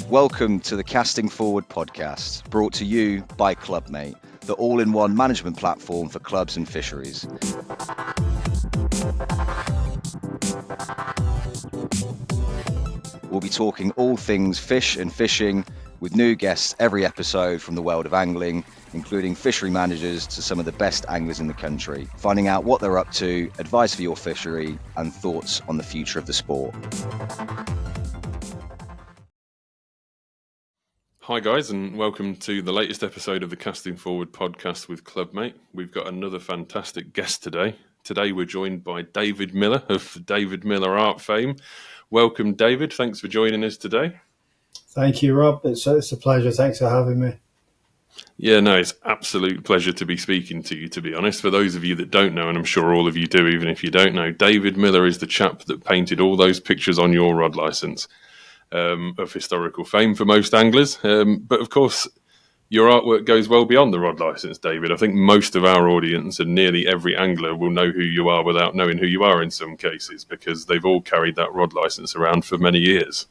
Welcome to the Casting Forward podcast, brought to you by Clubmate, the all-in-one management platform for clubs and fisheries. We'll be talking all things fish and fishing with new guests every episode from the world of angling, including fishery managers to some of the best anglers in the country, finding out what they're up to, advice for your fishery, and thoughts on the future of the sport. Hi guys, and welcome to the latest episode of the Casting Forward podcast with Clubmate. We've got another fantastic guest today. Today we're joined by David Miller of David Miller Art fame. Welcome, David. Thanks for joining us today. Thank you, Rob. It's a pleasure. Thanks for having me. Yeah, no, it's absolute pleasure to be speaking to you, to be honest. For those of you that don't know, and I'm sure all of you do, even if you don't know, David Miller is the chap that painted all those pictures on your rod licence. Of historical fame for most anglers. But of course, your artwork goes well beyond the rod licence, David. I think most of our audience and nearly every angler will know who you are without knowing who you are in some cases, because they've all carried that rod licence around for many years.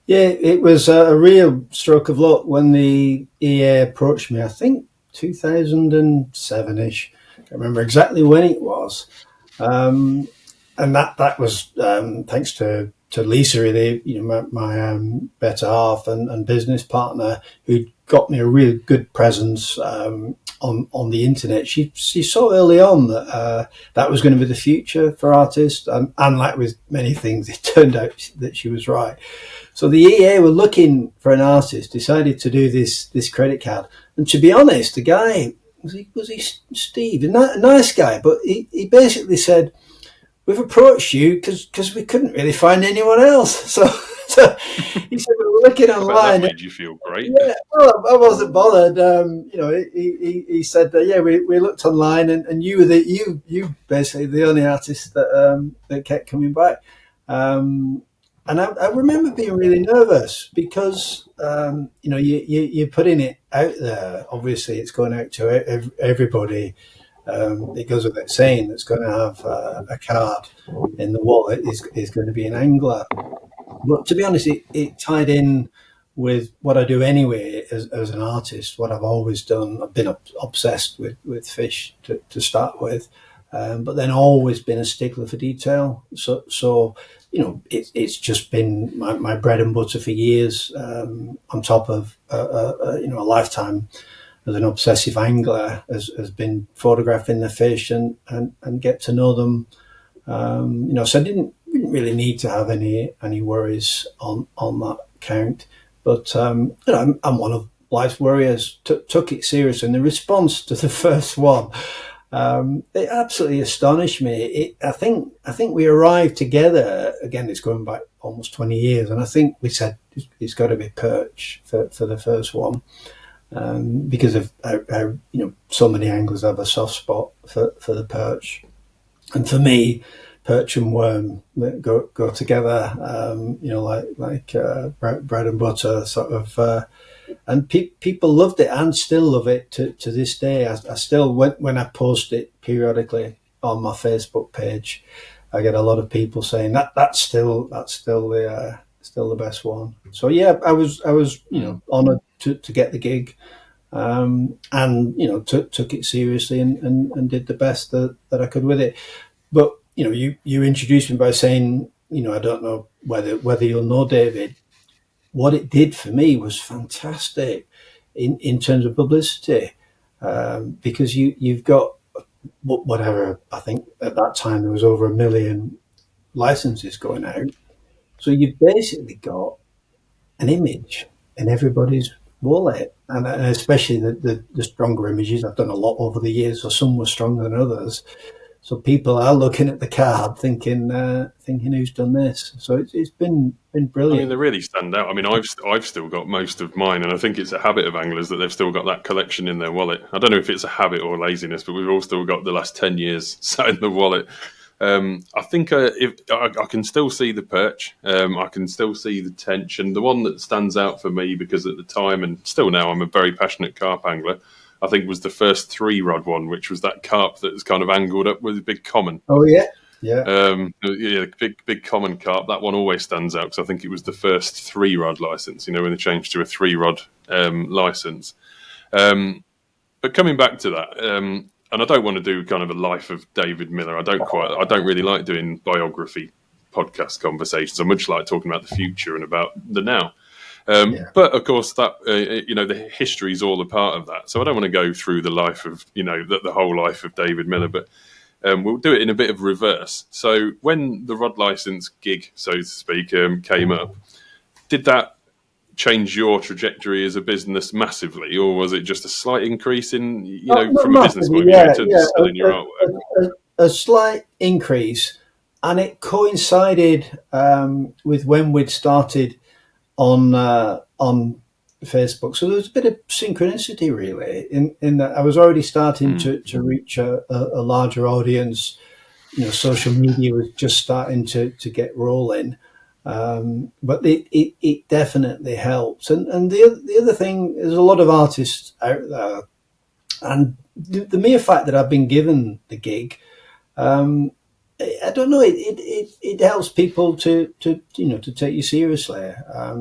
Yeah, it was a real stroke of luck when the EA approached me, I think 2007-ish. I can't remember exactly when it was. And that was thanks to Lisa, really, my better half and business partner, who got me a really good presence on the internet. She saw early on that that was going to be the future for artists, and like with many things, it turned out that she was right. So the EA were looking for an artist, decided to do this credit card, and to be honest, the guy was he Steve, a nice guy, but he basically said, "We've approached you because we couldn't really find anyone else." So he said, "We were looking online." That made you feel great. Yeah, well, I wasn't bothered. He said that, yeah, we looked online, and you were you basically the only artist that kept coming back. And I remember being really nervous because you're putting it out there. Obviously, it's going out to everybody. It goes without saying that's going to have a card in the wallet is going to be an angler. But to be honest, it tied in with what I do anyway as an artist, what I've always done. I've been obsessed with fish to start with, but then always been a stickler for detail. So it's just been my bread and butter for years, on top of a lifetime as an obsessive angler has been photographing the fish and get to know them. So I didn't really need to have any worries on that count. But I'm one of life's warriors. Took it serious, and the response to the first one, it absolutely astonished me. I think we arrived together. Again, it's going back almost 20 years, and I think we said it's got to be perch for the first one. Because of how so many anglers have a soft spot for the perch, and for me, perch and worm go together. Like bread and butter sort of. And people loved it and still love it to this day. I still, when I post it periodically on my Facebook page, I get a lot of people saying that's still the best one. So yeah, I was honoured to get the gig, and took it seriously and did the best that I could with it. But you introduced me by saying, I don't know whether you'll know, David. What it did for me was fantastic in terms of publicity, because you've got whatever, I think at that time there was over 1 million licenses going out. So you've basically got an image in everybody's wallet, and especially the stronger images. I've done a lot over the years, so some were stronger than others. So people are looking at the card, thinking who's done this. So it's been brilliant. I mean, they really stand out. I mean, I've still got most of mine, and I think it's a habit of anglers that they've still got that collection in their wallet. I don't know if it's a habit or laziness, but we've all still got the last 10 years sat in the wallet. I think if I can still see the perch, I can still see the tench, and the one that stands out for me, because at the time and still now I'm a very passionate carp angler, I think was the first 3-rod one, which was that carp that was kind of angled up with a big common. Oh yeah, Yeah. Yeah, big common carp. That one always stands out because I think it was the first 3-rod license. When they changed to a 3-rod license. But coming back to that, and I don't want to do kind of a life of David Miller. I don't really like doing biography podcast conversations. I much like talking about the future and about the now. Yeah. But of course, that the history is all a part of that. So I don't want to go through the life of the whole life of David Miller, but we'll do it in a bit of reverse. So when the rod license gig, so to speak, came up, did that change your trajectory as a business massively, or was it just a slight increase in, Not from a business point of view in terms of selling your artwork? A slight increase, and it coincided with when we'd started on Facebook. So there was a bit of synchronicity, really, in that I was already starting to reach a larger audience. Social media was just starting to get rolling. But it definitely helps. And the other thing, there's a lot of artists out there, and the mere fact that I've been given the gig, I don't know, it helps people to take you seriously.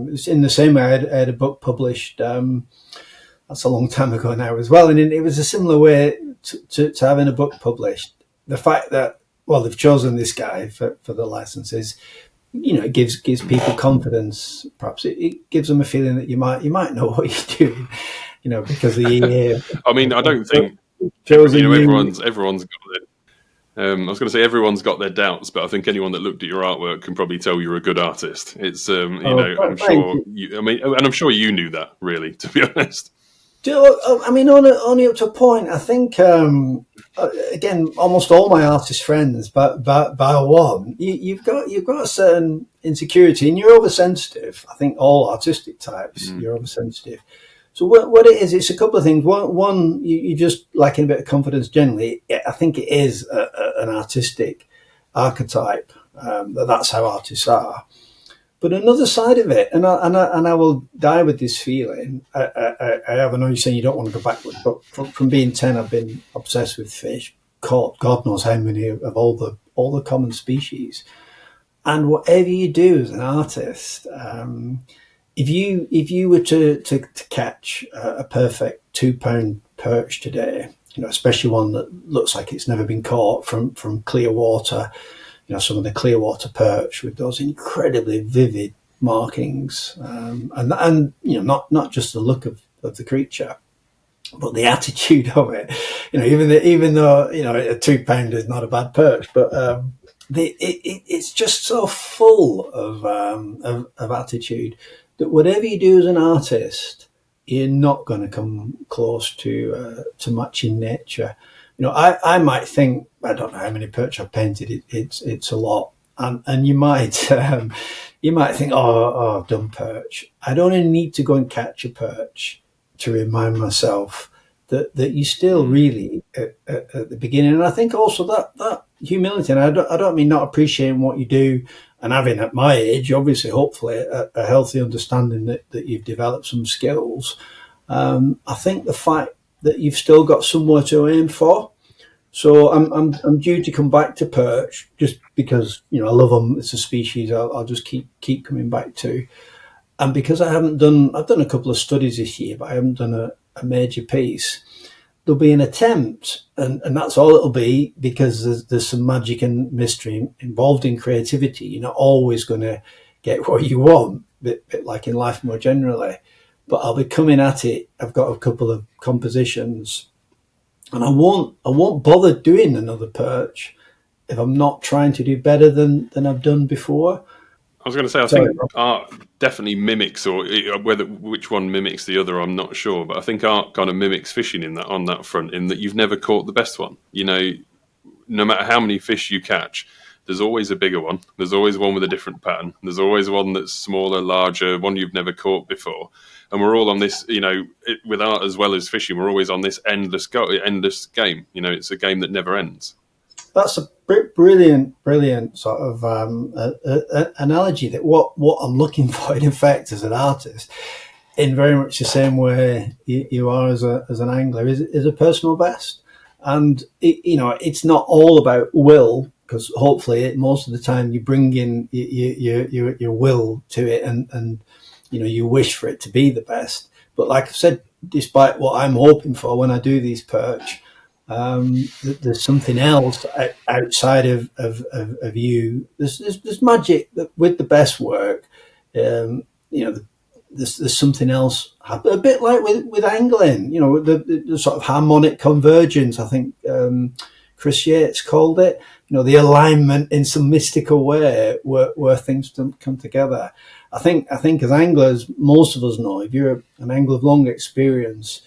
It's in the same way I had a book published. That's a long time ago now as well, and it was a similar way to having a book published. The fact that they've chosen this guy for the licenses, it gives people confidence. Perhaps it gives them a feeling that you might know what you're doing, because I mean, I don't think chosen everyone's got it. I was going to say everyone's got their doubts, but I think anyone that looked at your artwork can probably tell you're a good artist. It's I'm sure I'm sure you knew that, really, to be honest. I mean, only up to a point. I think again, almost all my artist friends, but by one, you've got a certain insecurity, and you're oversensitive. I think all artistic types, you're oversensitive. So what it is, it's a couple of things. One, you just lacking a bit of confidence generally. I think it is an artistic archetype. That's how artists are. But another side of it, and I will die with this feeling. I know you're saying you don't want to go backwards, but from being 10, I've been obsessed with fish. Caught God knows how many of all the common species. And whatever you do as an artist, if you were to catch a perfect 2-pound perch today, especially one that looks like it's never been caught from clear water, some of the clear water perch with those incredibly vivid markings, and not just the look of the creature, but the attitude of it. Even though a 2-pound is not a bad perch, but it's just so full of attitude that whatever you do as an artist, you're not going to come close to matching nature. I might think, I don't know how many perch I've painted. It's a lot, and you might think, oh, I've done perch. I'd only need to go and catch a perch to remind myself that you're still really at the beginning. And I think also that humility, and I don't mean not appreciating what you do and having at my age, obviously, hopefully, a healthy understanding that you've developed some skills. I think the fact that you've still got somewhere to aim for. So I'm due to come back to perch just because I love them. It's a species I'll just keep coming back to, and because I've done a couple of studies this year, but I haven't done a major piece. There'll be an attempt, and that's all it'll be, because there's some magic and mystery involved in creativity. You're not always going to get what you want, bit like in life more generally. But I'll be coming at it. I've got a couple of compositions, and I won't bother doing another perch if I'm not trying to do better than I've done before. I was going to say, I think art definitely mimics, or which one mimics the other, I'm not sure. But I think art kind of mimics fishing on that front, in that you've never caught the best one. No matter how many fish you catch, there's always a bigger one. There's always one with a different pattern. There's always one that's smaller, larger, one you've never caught before. And we're all on this, with art as well as fishing, we're always on this endless game. It's a game that never ends. That's a brilliant sort of analogy. That what I'm looking for, in effect, as an artist, in very much the same way you are as an angler, is a personal best. And it's not all about will because hopefully most of the time you bring in your will to it, and you wish for it to be the best. But like I said, despite what I'm hoping for when I do these perch, there's something else outside of you. There's magic that with the best work. There's something else, a bit like with angling. The sort of harmonic convergence. I think Chris Yates called it. The alignment in some mystical way where things come together. I think as anglers, most of us know, if you're an angler of long experience,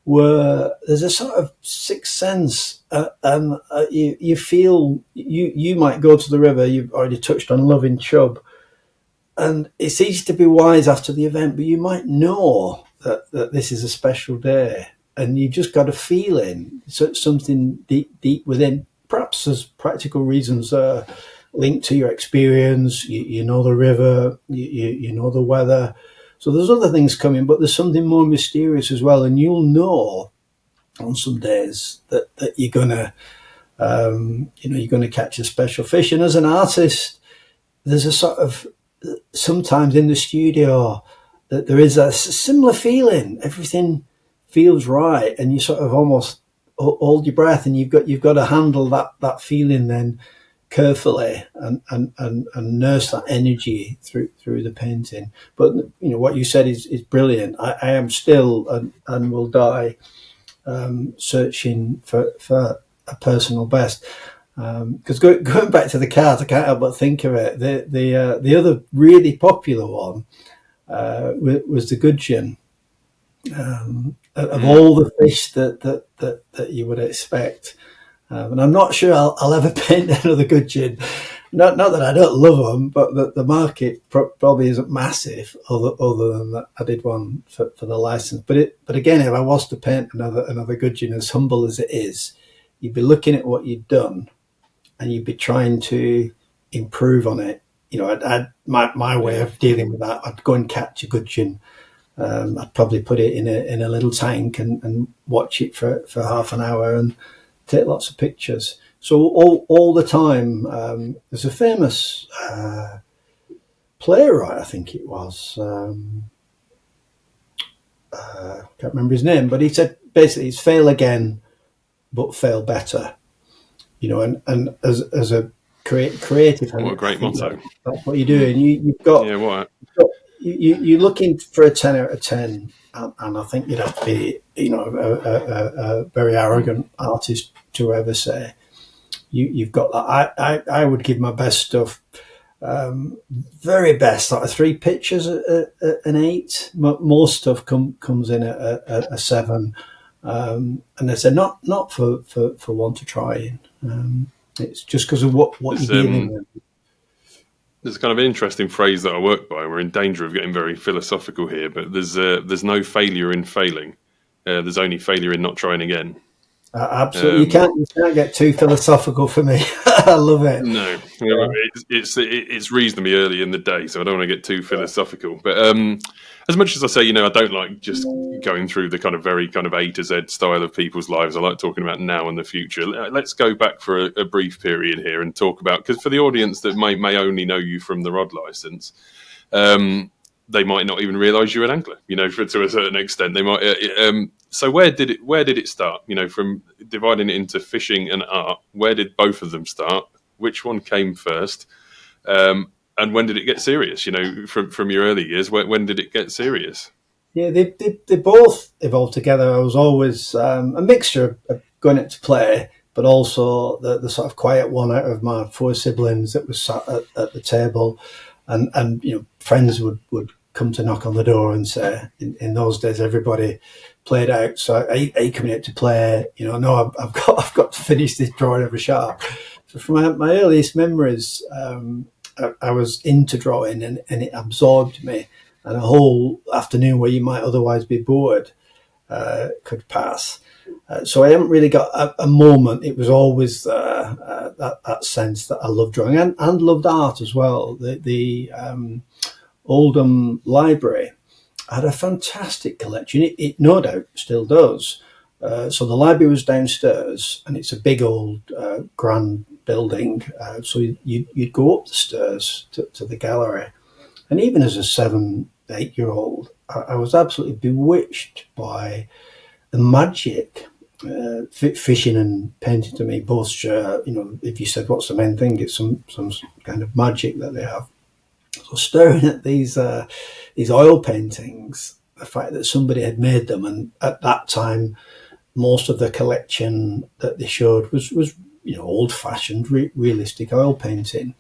where there's a sort of sixth sense, and you feel you might go to the river. You've already touched on loving chub, and it's easy to be wise after the event, but you might know that this is a special day, and you just got a feeling, something deep within. Perhaps there's practical reasons linked to your experience. You know the river, you know the weather. So there's other things coming, but there's something more mysterious as well. And you'll know on some days that you're gonna, you're gonna catch a special fish. And as an artist, there's a sort of, sometimes in the studio, that there is a similar feeling. Everything feels right, and you sort of almost hold your breath, and you've got to handle that feeling then carefully and nurse that energy through the painting. But what you said is brilliant. I am still and will die searching for a personal best. Because going back to the cards, I can't help but think of it. The other really popular one was the gudgeon. Of all the fish that you would expect. And I'm not sure I'll ever paint another gudgeon. Not that I don't love them, but the market probably isn't massive. Other than that, I did one for the license. But again, if I was to paint another gudgeon, as humble as it is, you'd be looking at what you'd done, and you'd be trying to improve on it. My way of dealing with that, I'd go and catch a gudgeon. I'd probably put it in a little tank and watch it for half an hour and take lots of pictures. So all the time, there's a famous playwright, I think it was. Can't remember his name, but he said basically it's fail again, but fail better. And as a creative, what a great motto! That's what you're doing. You've got you're looking for a 10 out of 10, and I think you'd have to be, a very arrogant artist to ever say you've got that. I would give my best stuff, very best, like 3 pictures at an 8. Most stuff comes in at a 7, and they say not for want of trying. It's just because of what you're dealing with. There's kind of an interesting phrase that I work by. We're in danger of getting very philosophical here, but there's no failure in failing. There's only failure in not trying again. Absolutely, you can't get too philosophical for me. I love it. No, it's reasonably early in the day, so I don't want to get too philosophical. But as much as I say, I don't like just going through the kind of very kind of A to Z style of people's lives. I like talking about now and the future. Let's go back for a brief period here and talk about, because for the audience that may only know you from the rod license, they might not even realise you're an angler. To a certain extent, they might. So where did it start? From dividing it into fishing and art, where did both of them start? Which one came first? And when did it get serious? From your early years, when did it get serious? Yeah, they both evolved together. I was always a mixture of going out to play, but also the sort of quiet one out of my 4 siblings that was sat at the table, and friends would come to knock on the door and say, in those days everybody played out. So are you coming out to play? No, I've got to finish this drawing of a shark. So from my earliest memories, I was into drawing, and it absorbed me. And a whole afternoon where you might otherwise be bored could pass. So I haven't really got a moment. It was always that sense that I loved drawing and loved art as well. The Oldham Library had a fantastic collection. It no doubt still does. So the library was downstairs, and it's a big old grand building. So you'd go up the stairs to the gallery. And even as a 7, 8 year old, I was absolutely bewitched by the magic. Fishing and painting to me both share, if you said what's the main thing, it's some kind of magic that they have. So staring at these oil paintings, the fact that somebody had made them, and at that time, most of the collection that they showed was old-fashioned, realistic oil painting.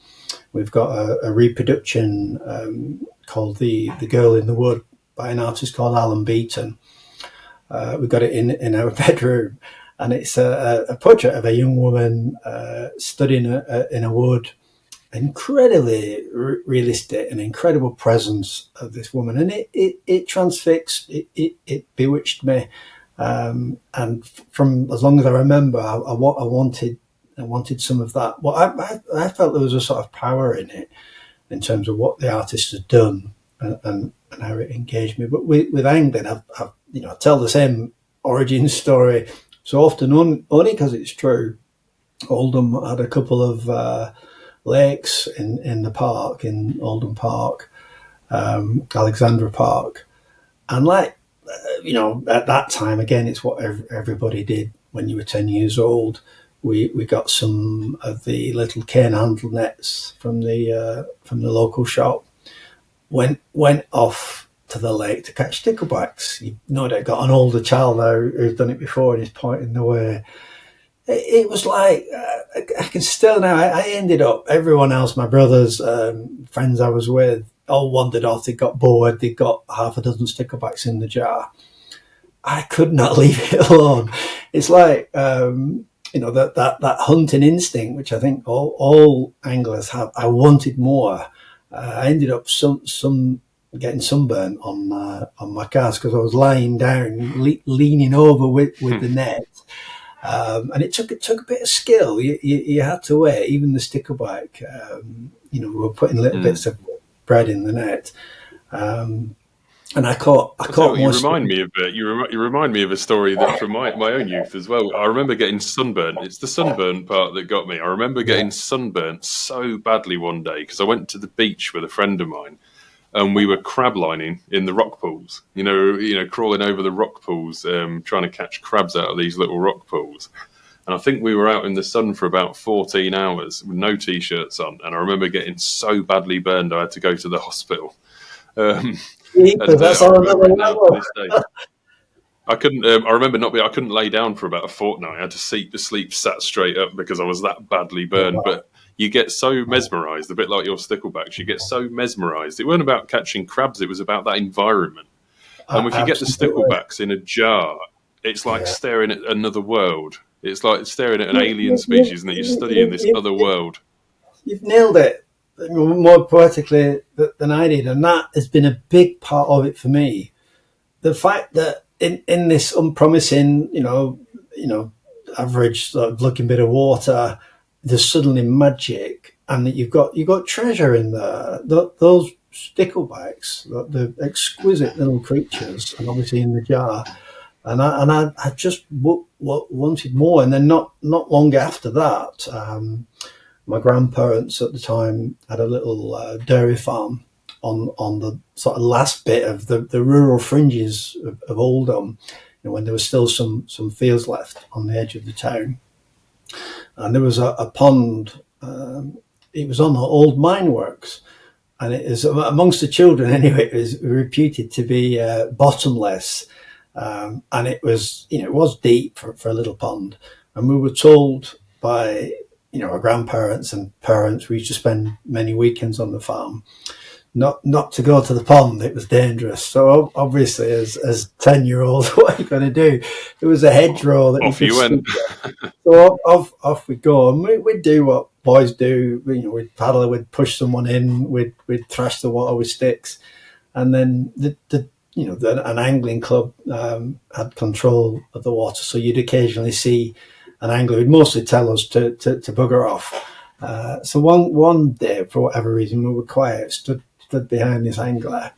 We've got a reproduction called the Girl in the Wood by an artist called Alan Beaton. We've got it in our bedroom, and it's a portrait of a young woman stood in a wood. Incredibly realistic, an incredible presence of this woman, and it transfixed, it bewitched me. And from as long as I remember, I wanted some of that. Well, I felt there was a sort of power in it in terms of what the artist had done and how it engaged me. But with angling, I tell the same origin story so often, only because it's true. Oldham had a couple of lakes in the park, in Oldham Park, Alexandra Park, and at that time, again, it's what everybody did when you were 10 years old. We got some of the little cane handle nets from the local shop. Went off to the lake to catch sticklebacks. You know, they got an older child there who's done it before and he's pointing the way. It was like, I can still now, I ended up, everyone else, my brothers, friends I was with, all wandered off. They got bored. They got half a dozen sticklebacks in the jar. I could not leave it alone. It's like, that hunting instinct, which I think all anglers have. I wanted more. I ended up getting sunburn on my cast because I was lying down, leaning over with the net. And it took a bit of skill. You had to wait. Even the stickleback, we were putting little bits of bread in the net, and I caught. You remind me of a story that from my own youth as well. I remember getting sunburnt. It's the sunburn part that got me. I remember getting sunburnt so badly one day because I went to the beach with a friend of mine. And we were crab lining in the rock pools, crawling over the rock pools, trying to catch crabs out of these little rock pools. And I think we were out in the sun for about 14 hours with no t-shirts on. And I remember getting so badly burned, I had to go to the hospital. That's all another level. I couldn't. I remember I couldn't lay down for about a fortnight. I had to sleep sat straight up because I was that badly burned. But you get so mesmerised, a bit like your sticklebacks. You get so mesmerised. It wasn't about catching crabs; it was about that environment. And if you get the sticklebacks in a jar, it's like staring at another world. It's like staring at an alien species, and that you're studying this other world. You've nailed it more poetically than I did, and that has been a big part of it for me. The fact that in this unpromising, average sort of looking bit of water, there's suddenly magic, and that you've got treasure in there. Those sticklebacks, the exquisite little creatures, and obviously in the jar. And I just wanted more. And then not long after that, my grandparents at the time had a little dairy farm on the sort of last bit of the rural fringes of Oldham, when there was still some fields left on the edge of the town. And there was a pond. It was on the old mine works, and it is amongst the children anyway. It was reputed to be bottomless, and it was it was deep for a little pond. And we were told by our grandparents and parents, we used to spend many weekends on the farm, not to go to the pond. It was dangerous. So obviously, as 10-year-olds, what are you going to do? There was a hedgerow that off you went. So off we go, and we'd do what boys do. We'd paddle, we'd push someone in, we'd thrash the water with sticks, and then an angling club had control of the water. So you'd occasionally see an angler who'd mostly tell us to bugger off. So one day, for whatever reason, we were quiet, stood behind this angler,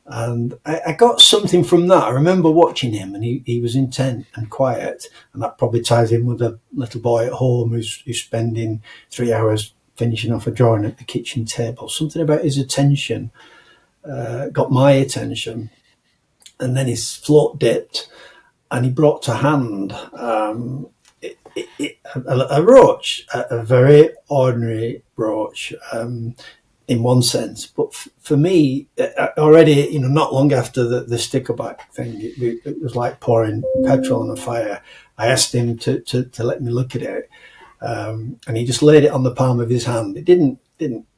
And I got something from that. I remember watching him, and he was intent and quiet, and that probably ties in with a little boy at home who's spending 3 hours finishing off a drawing at the kitchen table. Something about his attention got my attention, and then his float dipped, and he brought to hand a roach, a very ordinary roach. In one sense, but for me, already, not long after the stickerback thing, it was like pouring petrol on a fire. I asked him to let me look at it, and he just laid it on the palm of his hand. It didn't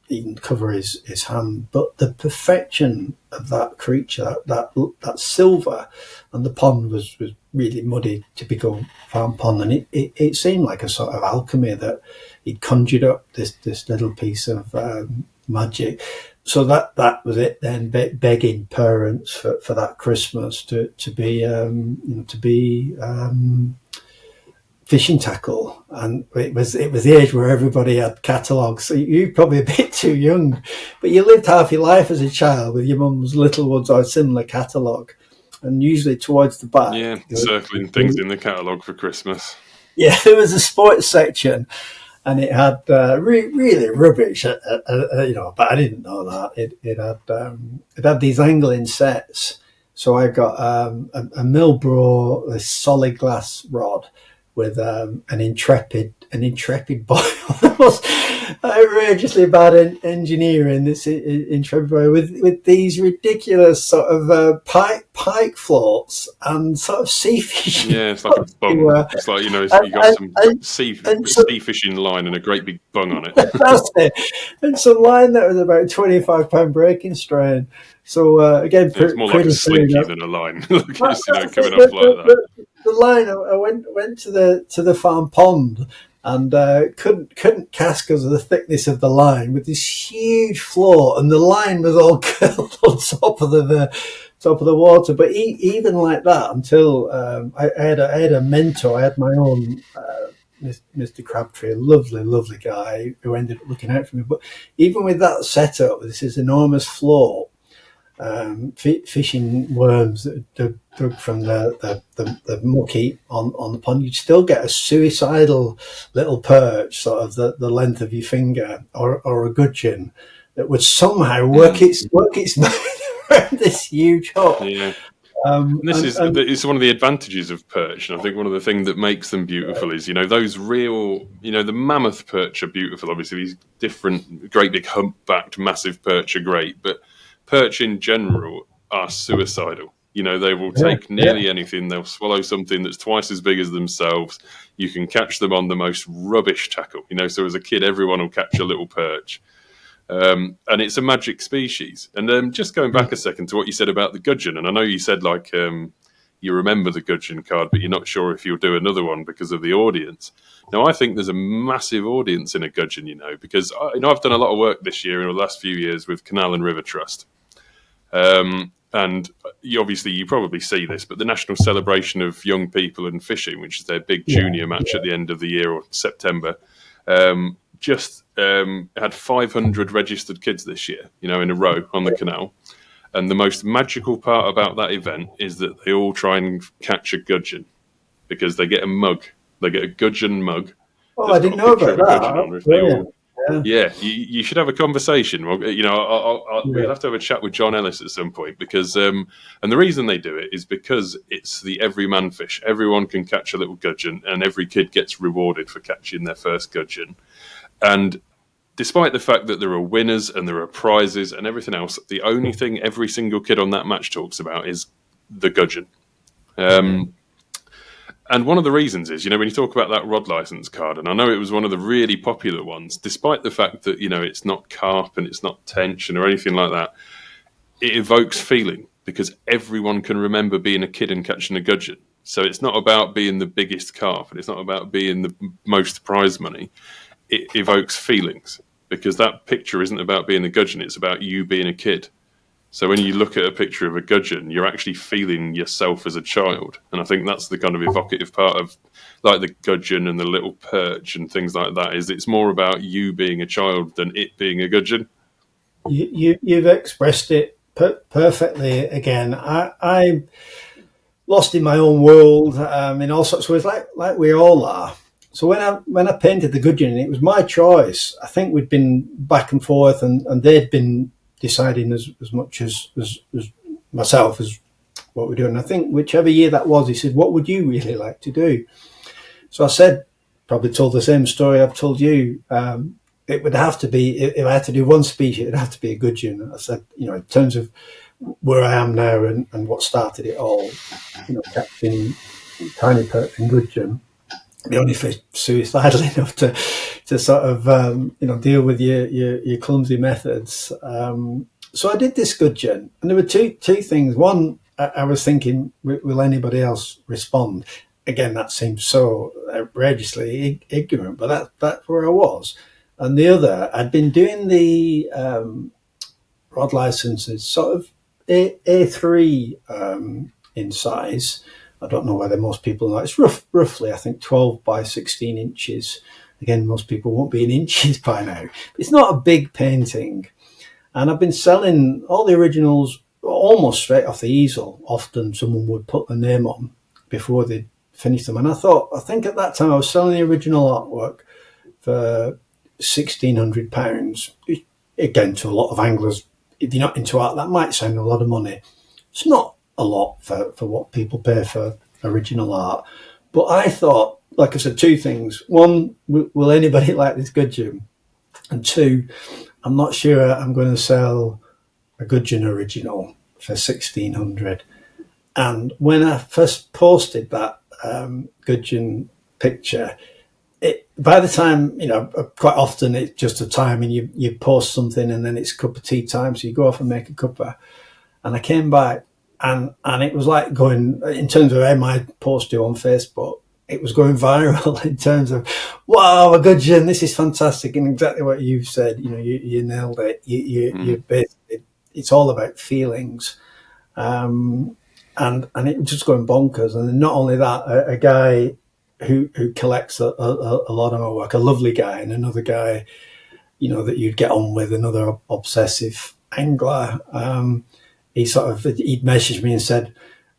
even cover his hand, but the perfection of that creature, that silver, and the pond was really muddy, typical farm pond, and it seemed like a sort of alchemy that he'd conjured up this little piece of magic. So that was it then, begging parents for that Christmas to be fishing tackle. And it was the age where everybody had catalogues. So you're probably a bit too young, but you lived half your life as a child with your mum's Little Woods or a similar catalogue. And usually towards the back, circling things in the catalogue for Christmas. Yeah, there was a sports section, and it had really rubbish, but I didn't know that it had these angling sets. So I got a Milbro, a solid glass rod with an intrepid boy, the most outrageously bad engineering. This intrepid boy with these ridiculous sort of pike floats and sort of sea fishing. Yeah, it's like a bung. It's like, you got some sea fishing line and a great big bung on it. That's it. And some line that was about £25 breaking strain. So again, it's more like a slinky than a line. Coming off like that. The line, I went to the farm pond and couldn't cast because of the thickness of the line with this huge float, and the line was all curled on top of the water. But even like that, until I had a mentor, I had my own Mr. Crabtree, a lovely guy who ended up looking out for me. But even with that setup, this is enormous float. Fishing worms that dug from the muck heap on the pond, you'd still get a suicidal little perch, sort of the length of your finger, or a gudgeon that would somehow work its around this huge hook. Yeah. It's one of the advantages of perch, and I think one of the things that makes them beautiful is, those real, the mammoth perch are beautiful. Obviously, these different, great big humpbacked, massive perch are great, but perch in general are suicidal. They will take nearly anything. They'll swallow something that's twice as big as themselves. You can catch them on the most rubbish tackle. So as a kid, everyone will catch a little perch. And it's a magic species. And just going back a second to what you said about the gudgeon, and I know you said you remember the gudgeon card, but you're not sure if you'll do another one because of the audience. Now, I think there's a massive audience in a gudgeon, because I've done a lot of work this year in the last few years with Canal and River Trust. And you probably see this, but the National Celebration of Young People and Fishing, which is their big junior match at the end of the year or September, just had 500 registered kids this year, in a row on the canal. And the most magical part about that event is that they all try and catch a gudgeon because they get a mug. They get a gudgeon mug. Oh, I didn't know about that. Yeah, you should have a conversation. Well, we'll have to have a chat with John Ellis at some point because, and the reason they do it is because it's the everyman fish. Everyone can catch a little gudgeon, and every kid gets rewarded for catching their first gudgeon. And despite the fact that there are winners and there are prizes and everything else, the only thing every single kid on that match talks about is the gudgeon. And one of the reasons is, when you talk about that rod license card, and I know it was one of the really popular ones, despite the fact that, it's not carp and it's not tension or anything like that, it evokes feeling because everyone can remember being a kid and catching a gudgeon. So it's not about being the biggest carp and it's not about being the most prize money. It evokes feelings because that picture isn't about being a gudgeon, it's about you being a kid. So when you look at a picture of a gudgeon, you're actually feeling yourself as a child. And I think that's the kind of evocative part of like the gudgeon and the little perch and things like that, is it's more about you being a child than it being a gudgeon. You've expressed it perfectly. Again, I lost in my own world in all sorts of ways, like we all are. So when I painted the Gudgeon, it was my choice. I think we'd been back and forth, and they'd been deciding as much as myself as what we're doing. I think whichever year that was, he said, "What would you really like to do?" So I said, probably told the same story I've told you. It would have to be, if I had to do one speech, it would have to be a Gudgeon. I said, in terms of where I am now and what started it all, catching tiny perch in Gudgeon, the only fish suicidal enough to sort of deal with your clumsy methods. So I did this Gudgeon, and there were two things. One, I was thinking, will anybody else respond? Again, that seems so outrageously ignorant, but that's where I was. And the other, I'd been doing the rod licenses sort of A3 in size. I don't know whether most people know. It's roughly, I think, 12 by 16 inches. Again, most people won't be in inches by now. But it's not a big painting. And I've been selling all the originals almost straight off the easel. Often someone would put the name on before they finish them. And I think at that time I was selling the original artwork for £1,600. Again, to a lot of anglers, if you're not into art, that might sound a lot of money. It's not a lot for what people pay for original art. But I thought, like I said, two things. One, will anybody like this Gudgeon? And two, I'm not sure I'm going to sell a Gudgeon original for 1,600. And when I first posted that Gudgeon picture, by the time, quite often it's just a time and you post something and then it's cup of tea time. So you go off and make a cuppa. And I came back and it was like going, in terms of how my post do on Facebook, it was going viral in terms of, wow, a Gudgeon, this is fantastic. And exactly what you've said, you nailed it. You basically, it's all about feelings. And it was just going bonkers. And not only that, a guy who collects a lot of my work, a lovely guy, and another guy, that you'd get on with, another obsessive angler. He'd messaged me and said,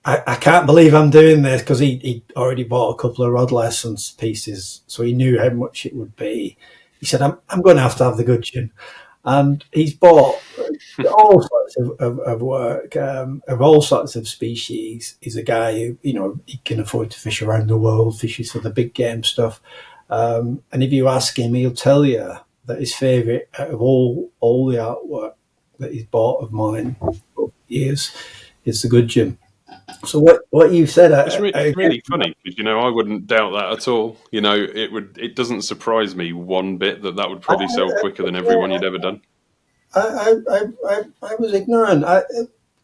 I can't believe I'm doing this, because he'd already bought a couple of rod license pieces, so he knew how much it would be. He said, I'm going to have the Gudgeon. And he's bought all sorts of work, of all sorts of species. He's a guy who, he can afford to fish around the world, fishes for the big game stuff. And if you ask him, he'll tell you that his favourite out of all the artwork that he's bought of mine over the years is the Gudgeon. So what you said, it's really funny, because I wouldn't doubt that at all. It doesn't surprise me one bit that would probably sell quicker than every one you'd ever done. I was ignorant.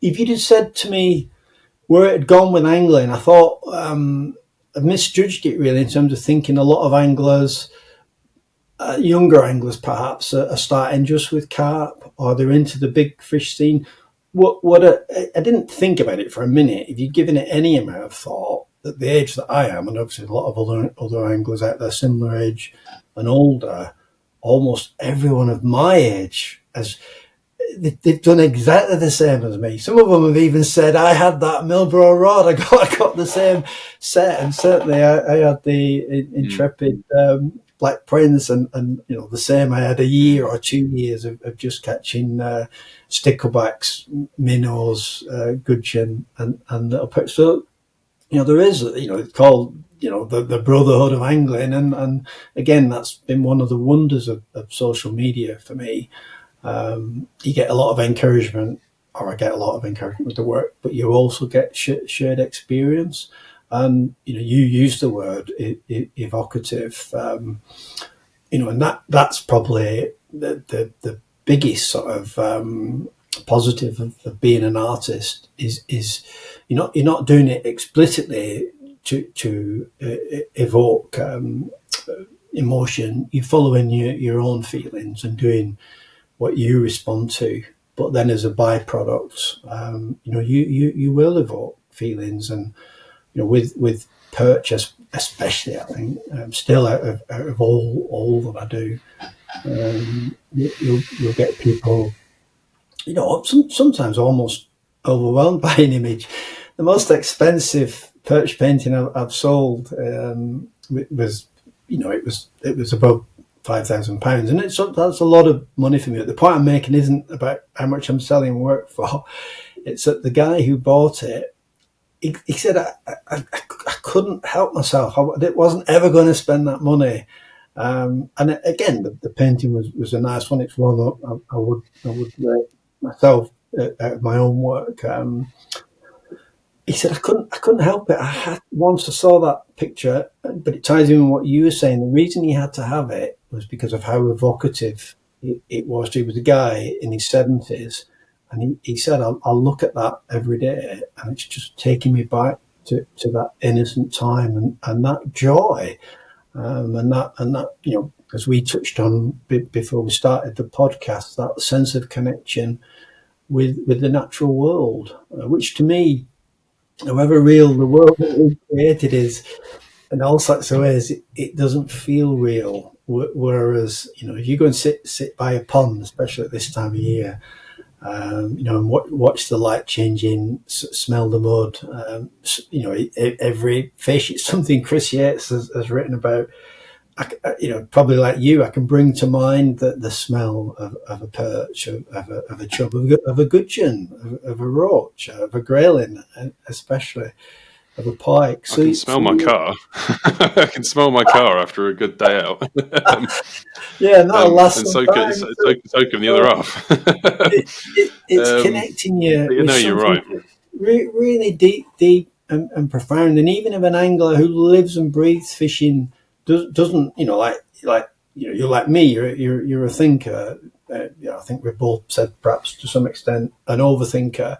If you'd have said to me where it had gone with angling, I thought I misjudged it really, in terms of thinking a lot of anglers, younger anglers perhaps, are starting just with carp, or they're into the big fish scene. I didn't think about it for a minute. If you'd given it any amount of thought, at the age that I am, and obviously a lot of other anglers out there similar age and older, almost everyone of my age they've done exactly the same as me. Some of them have even said, I had that Milbro rod, I got the same set. And certainly I had the Intrepid Black Prince, and the same. I had a year or 2 years of just catching sticklebacks, minnows, Gudgeon, and little perch. So there is, it's called, the brotherhood of angling, and again, that's been one of the wonders of social media for me. You get a lot of encouragement, or I get a lot of encouragement with the work, but you also get shared experience. And you use the word evocative, and that's probably the biggest sort of positive of being an artist is you're not doing it explicitly to evoke emotion. You're following your own feelings and doing what you respond to, but then as a byproduct, you will evoke feelings. And with perch especially, I think still out of all that I do, you'll get people sometimes almost overwhelmed by an image. The most expensive perch painting I've sold was, it was above £5,000, and that's a lot of money for me. The point I'm making isn't about how much I'm selling work for; it's that the guy who bought it, he said I couldn't help myself. I wasn't ever going to spend that money. And again, the painting was a nice one. It's one that I would rate myself out of my own work. He said I couldn't help it. I had once I saw that picture, but it ties in with what you were saying. The reason he had to have it was because of how evocative it was. He was a guy in his 70s, and he said, I'll look at that every day, and it's just taking me back to that innocent time and that joy, and that as we touched on before we started the podcast, that sense of connection with the natural world, which to me, however real the world that we've created is, in all sorts of ways, it doesn't feel real. Whereas, if you go and sit by a pond, especially at this time of year, and watch the light changing, smell the mud, every fish, it's something Chris Yates has written about. Probably like you, I can bring to mind the smell of a perch, of a chub, of a gudgeon, of a roach, of a grayling, especially of a pike. I can smell my car. I can smell my car after a good day out. Yeah, and that'll last and some so time. can the other half. It's connecting you with you're something right. really deep and profound. And even if an angler who lives and breathes fishing doesn't, you're like me, you're a thinker. I think we've both said perhaps to some extent an overthinker,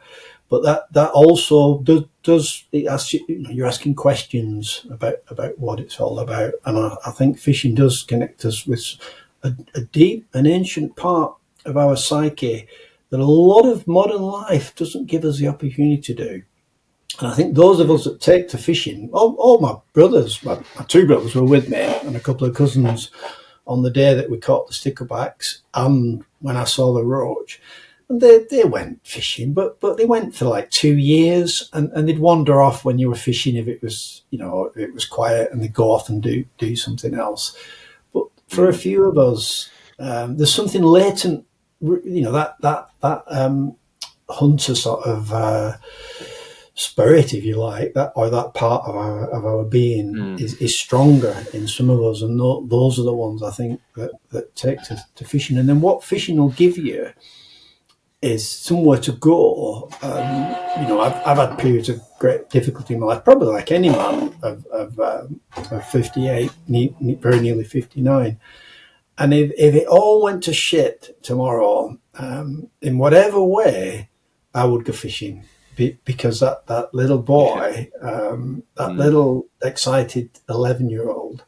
but that also does it asks you, you're asking questions about what it's all about, and I think fishing does connect us with a deep and ancient part of our psyche that a lot of modern life doesn't give us the opportunity to do. And I think those of us that take to fishing, all my brothers, my two brothers were with me, and a couple of cousins on the day that we caught the sticklebacks, and when I saw the roach. And they went fishing, but they went for like 2 years, and they'd wander off when you were fishing if it was, if it was quiet, and they'd go off and do something else. But for a few of us, there's something latent, that hunter sort of spirit, if you like, that part of our being is stronger in some of us, and those are the ones I think that take to fishing. And then what fishing will give you is somewhere to go. I've had periods of great difficulty in my life, probably like any man of 58, very nearly 59. And if it all went to shit tomorrow, in whatever way, I would go fishing. Because that little boy, that little excited 11-year-old,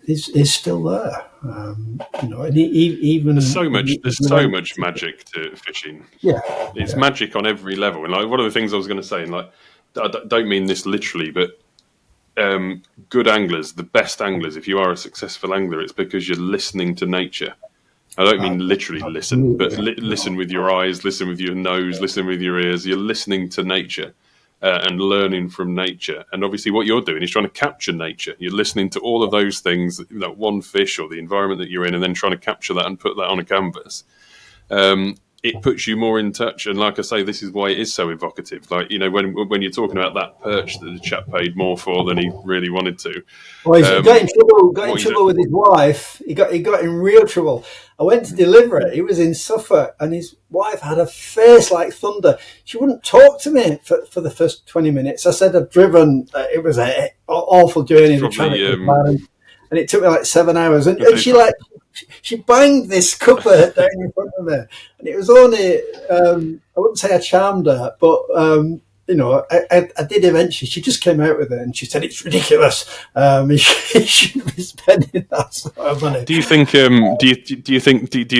is still there. And even there's so much magic to fishing. Yeah, it's magic on every level. And like one of the things I was going to say, and like I don't mean this literally, but good anglers, the best anglers, if you are a successful angler, it's because you're listening to nature. I don't mean literally listen, but listen with your eyes, listen with your nose, listen with your ears. You're listening to nature and learning from nature. And obviously what you're doing is trying to capture nature. You're listening to all of those things, one fish or the environment that you're in, and then trying to capture that and put that on a canvas. It puts you more in touch. And like I say, this is why it is so evocative. Like, when you're talking about that perch that the chap paid more for than he really wanted to. Well, he got in trouble with his wife. He got in real trouble. I went to deliver it. He was in Suffolk, and his wife had a face like thunder. She wouldn't talk to me for the first 20 minutes. I said I'd driven. It was an awful journey. And it took me like 7 hours. And she banged this cuppa down in front of me. And it was only, I wouldn't say I charmed her, but, I did eventually. She just came out with it and she said, it's ridiculous. You shouldn't be spending that sort of money. Do you think, do you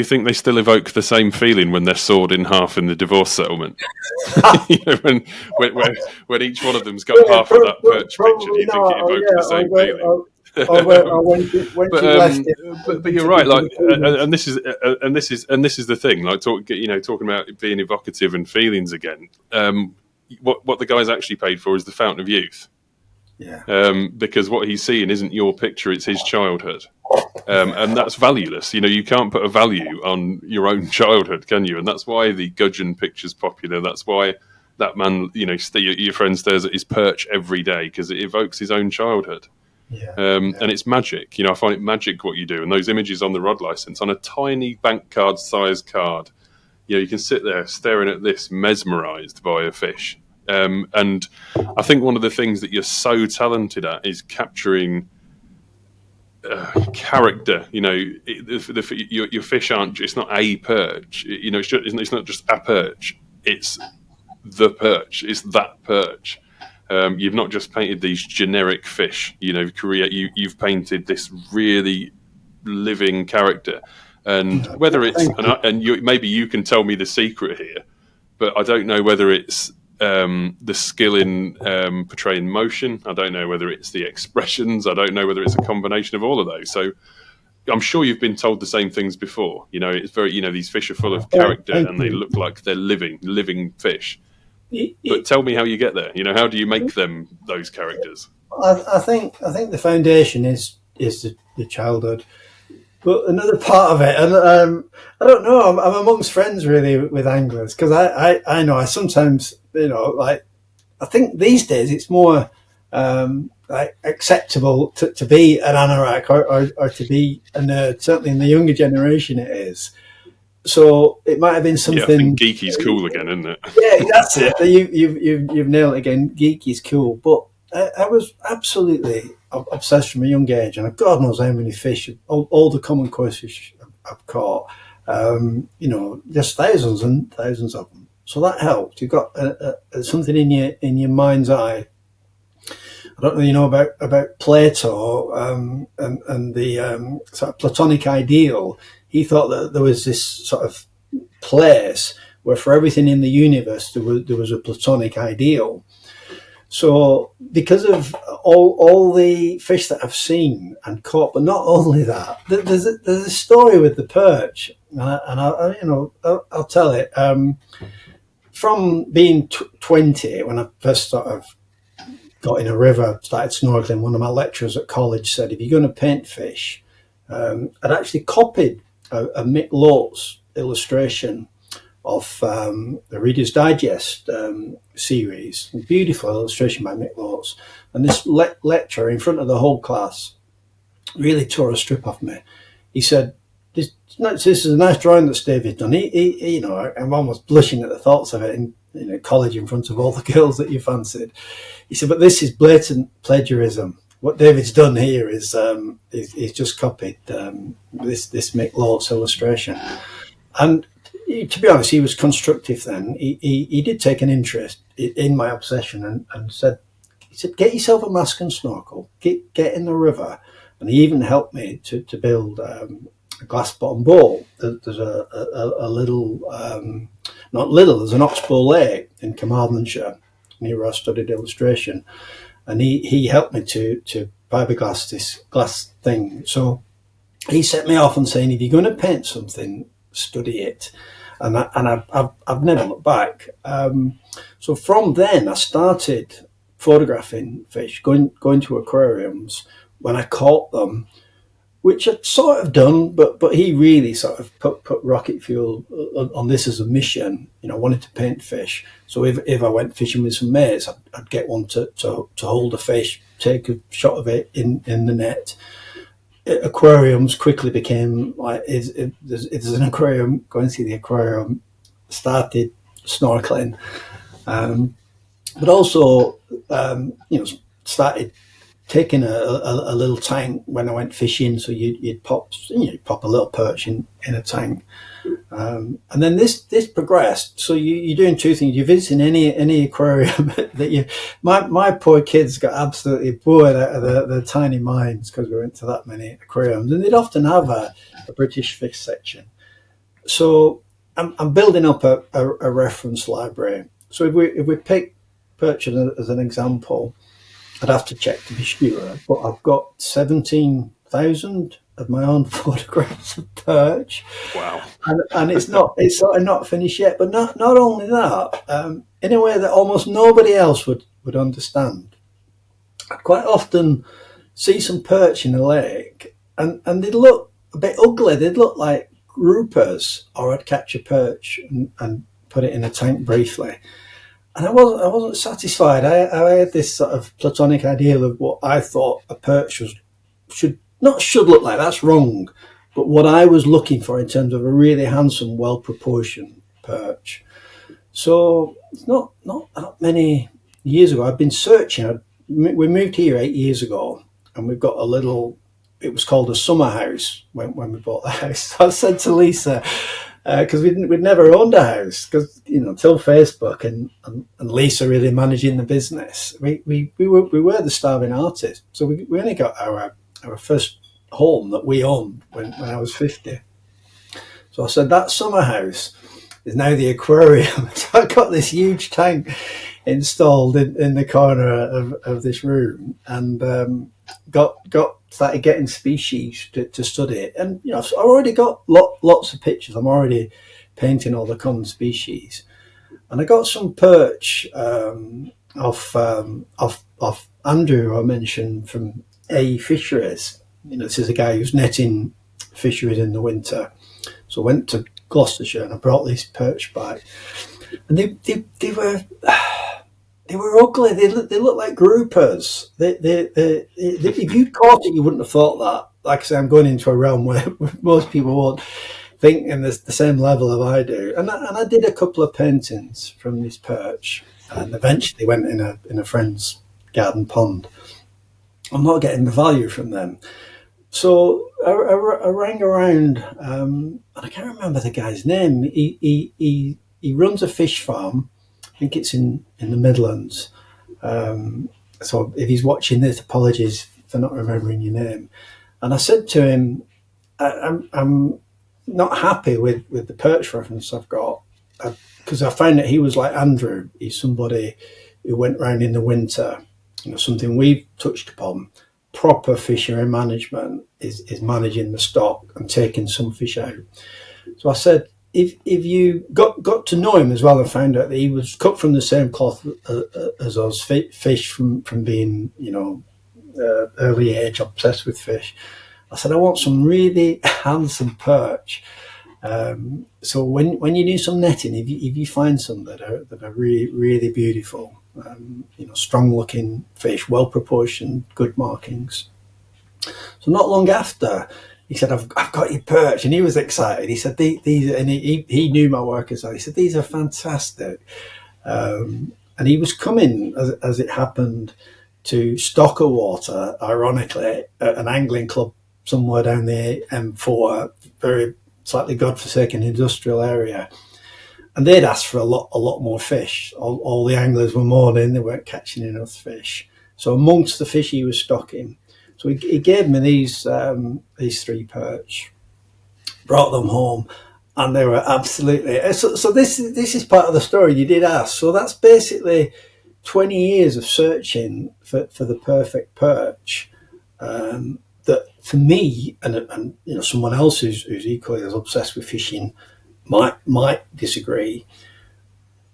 think they still evoke the same feeling when they're sawed in half in the divorce settlement? when each one of them's got half of that perch picture, do you think it evokes the same feeling? or when but she left it but and you're took right. it to Like, the cleaners. and this is the thing. Like, talking about being evocative and feelings again. What the guy's actually paid for is the fountain of youth. Yeah. Because what he's seeing isn't your picture; it's his childhood. And that's valueless. You can't put a value on your own childhood, can you? And that's why the gudgeon picture's popular. That's why that man, your friend stares at his perch every day because it evokes his own childhood. Yeah. And it's magic. I find it magic what you do. And those images on the rod license on a tiny bank card sized card, you can sit there staring at this, mesmerized by a fish. And I think one of the things that you're so talented at is capturing character. Your fish aren't. It's not a perch. It's not just a perch. It's the perch. It's that perch. You've not just painted these generic fish. You've painted this really living character. And whether it's Thank you. maybe you can tell me the secret here, but I don't know whether it's the skill in portraying motion. I don't know whether it's the expressions. I don't know whether it's a combination of all of those. So I'm sure you've been told the same things before. It's very, these fish are full of character Thank and they you. look like they're living fish. It- But it- tell me how you get there. How do you make them those characters? I think the foundation is the childhood. But another part of it, and I don't know, I'm amongst friends really with anglers because I know I sometimes, like, I think these days it's more like acceptable to be an anorak or to be a nerd. Certainly in the younger generation it is. So it might have been Yeah, I think something. geeky's cool again, isn't it? Yeah, that's it. You've nailed it again. Geeky is cool, but I was absolutely obsessed from a young age, and God knows how many fish, all the common koi fish I've caught. Just thousands and thousands of them. So that helped. You've got something in your mind's eye. I don't know, about Plato and the sort of Platonic ideal. He thought that there was this sort of place where for everything in the universe there was a Platonic ideal. So because of all the fish that I've seen and caught, but not only that, there's a story with the perch, I'll tell it. From being 20, when I first sort of got in a river, started snorkeling, one of my lecturers at college said, if you're going to paint fish, I'd actually copied a Mick Lotes illustration of the Reader's Digest series. A beautiful illustration by Mick Lotes. And this lecturer in front of the whole class really tore a strip off me. He said, this is a nice drawing that David's done. I'm almost blushing at the thoughts of it in college in front of all the girls that you fancied. He said, but this is blatant plagiarism. What David's done here is he's just copied this Mick Lotes illustration. And to be honest, he was constructive then. He did take an interest in my obsession and said, get yourself a mask and snorkel, get in the river. And he even helped me to build a glass bottom bowl. There's a little, not little, there's an oxbow lake in Carmarthenshire near where I studied illustration. And he helped me to fiberglass this glass thing. So he set me off on saying, if you're going to paint something, study it. And I've never looked back. So from then I started photographing fish, going to aquariums when I caught them, which I'd sort of done, but he really sort of put rocket fuel on this as a mission. Wanted to paint fish. So if I went fishing with some mates, I'd get one to hold a fish, take a shot of it in the net. Aquariums quickly became like, if there's an aquarium, go and see the aquarium. Started snorkeling, but also started taking a little tank when I went fishing. So you'd pop a little perch in a tank, and then this progressed. So you're doing two things. You're visiting any aquarium that you. My poor kids got absolutely bored out of their tiny minds because we went to that many aquariums, and they'd often have a British fish section. So I'm building up a reference library. So if we pick perch as an example, I'd have to check to be sure, but I've got 17,000 of my own photographs of perch, Wow. and it's sort of not finished yet. But not only that, in a way that almost nobody else would understand. I quite often see some perch in a lake, and they'd look a bit ugly. They'd look like groupers, or I'd catch a perch and put it in a tank briefly. And I wasn't satisfied. I had this sort of platonic ideal of what I thought a perch should look like. That's wrong. But what I was looking for in terms of a really handsome, well proportioned perch. So it's not that many years ago. I've been searching. We moved here 8 years ago, and we've got a little. It was called a summer house when we bought the house. So I said to Lisa, because we'd never owned a house, because until Facebook and Lisa really managing the business, we were the starving artists. So we only got our first home that we owned when I was 50. So I said that summer house is now the aquarium. So I got this huge tank installed in the corner of this room, and got started getting species to study it. And I've already got lots of pictures. I'm already painting all the common species, and I got some perch off Andrew I mentioned from A Fisheries. This is a guy who's netting fisheries in the winter. So I went to Gloucestershire and I brought these perch back, and they were ugly. They looked like groupers. If you caught it, you wouldn't have thought that. Like I say, I'm going into a realm where most people won't think in the same level of I do. And I did a couple of paintings from this perch, and eventually went in a friend's garden pond. I'm not getting the value from them. So I rang around, and I can't remember the guy's name. He runs a fish farm. I think it's in the Midlands. So if he's watching this, apologies for not remembering your name. And I said to him, I'm not happy with the perch reference I've got, because I found that he was like Andrew. He's somebody who went around in the winter. Something we've touched upon. Proper fishery management is managing the stock and taking some fish out. So I said, if you got to know him as well and found out that he was cut from the same cloth as us, fish from being, early age obsessed with fish. I said, I want some really handsome perch. So when you do some netting, if you find some that are really, really beautiful, strong looking fish, well proportioned, good markings. So not long after, he said, I've got your perch, and he was excited. He said, these, and he knew my work as well. He said, these are fantastic. And he was coming, as it happened, to Stocker Water, ironically, at an angling club somewhere down the M4, very slightly godforsaken industrial area. And they'd asked for a lot more fish. All the anglers were mourning, they weren't catching enough fish. So amongst the fish he was stocking, so he gave me these three perch, brought them home, and they were absolutely. So this is part of the story you did ask. So that's basically 20 years of searching for the perfect perch. That for me and someone else who's equally as obsessed with fishing might disagree,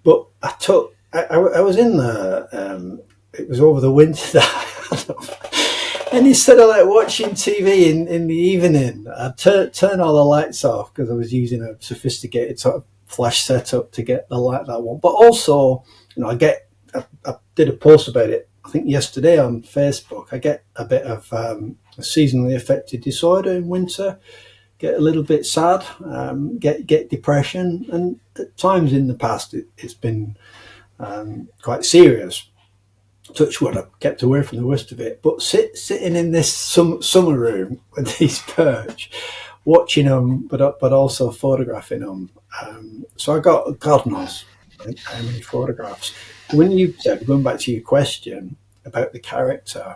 but I was in the it was over the winter and instead of like watching TV in the evening, I'd turn all the lights off because I was using a sophisticated sort of flash setup to get the light that I want. But also, I did a post about it, I think yesterday on Facebook. I get a bit of a seasonally affected disorder in winter, get a little bit sad, get depression, and at times in the past it's been quite serious. Touch wood, I kept away from the worst of it. But sitting in this summer room with these perch, watching them, but also photographing them. So I got, God knows how many photographs. When you said, going back to your question about the character,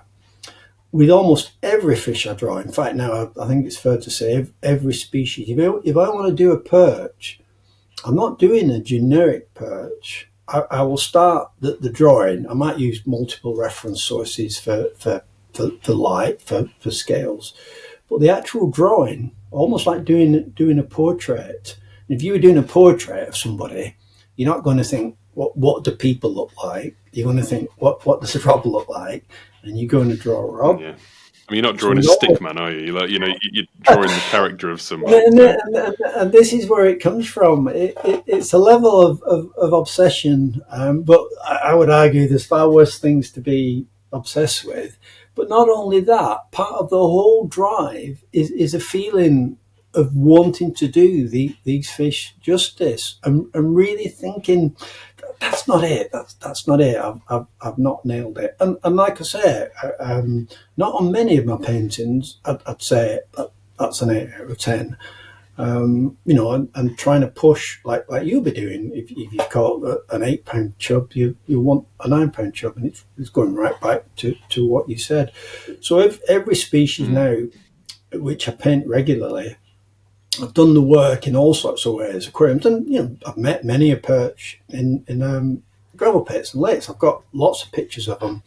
with almost every fish I draw, in fact, now I think it's fair to say every species, if I want to do a perch, I'm not doing a generic perch. I will start the drawing. I might use multiple reference sources for light, for scales. But the actual drawing, almost like doing a portrait. If you were doing a portrait of somebody, you're not going to think what do people look like. You're going to think what does Rob look like, and you're going to draw Rob. Yeah. I mean, you're not So drawing a stick man, are you? You're like, you're drawing the character of someone. and this is where it comes from. It's a level of obsession, but I would argue there's far worse things to be obsessed with. But not only that, part of the whole drive is a feeling of wanting to do these fish justice and really thinking that's not it. That's not it. I've not nailed it. And like I say, not on many of my paintings, I'd say that's an 8 out of 10. And trying to push like you'll be doing. If you've caught an £8 chub, you want a £9 chub, and it's going right back to what you said. So if every species now, which I paint regularly, I've done the work in all sorts of ways, aquariums, and I've met many a perch in gravel pits and lakes. I've got lots of pictures of them,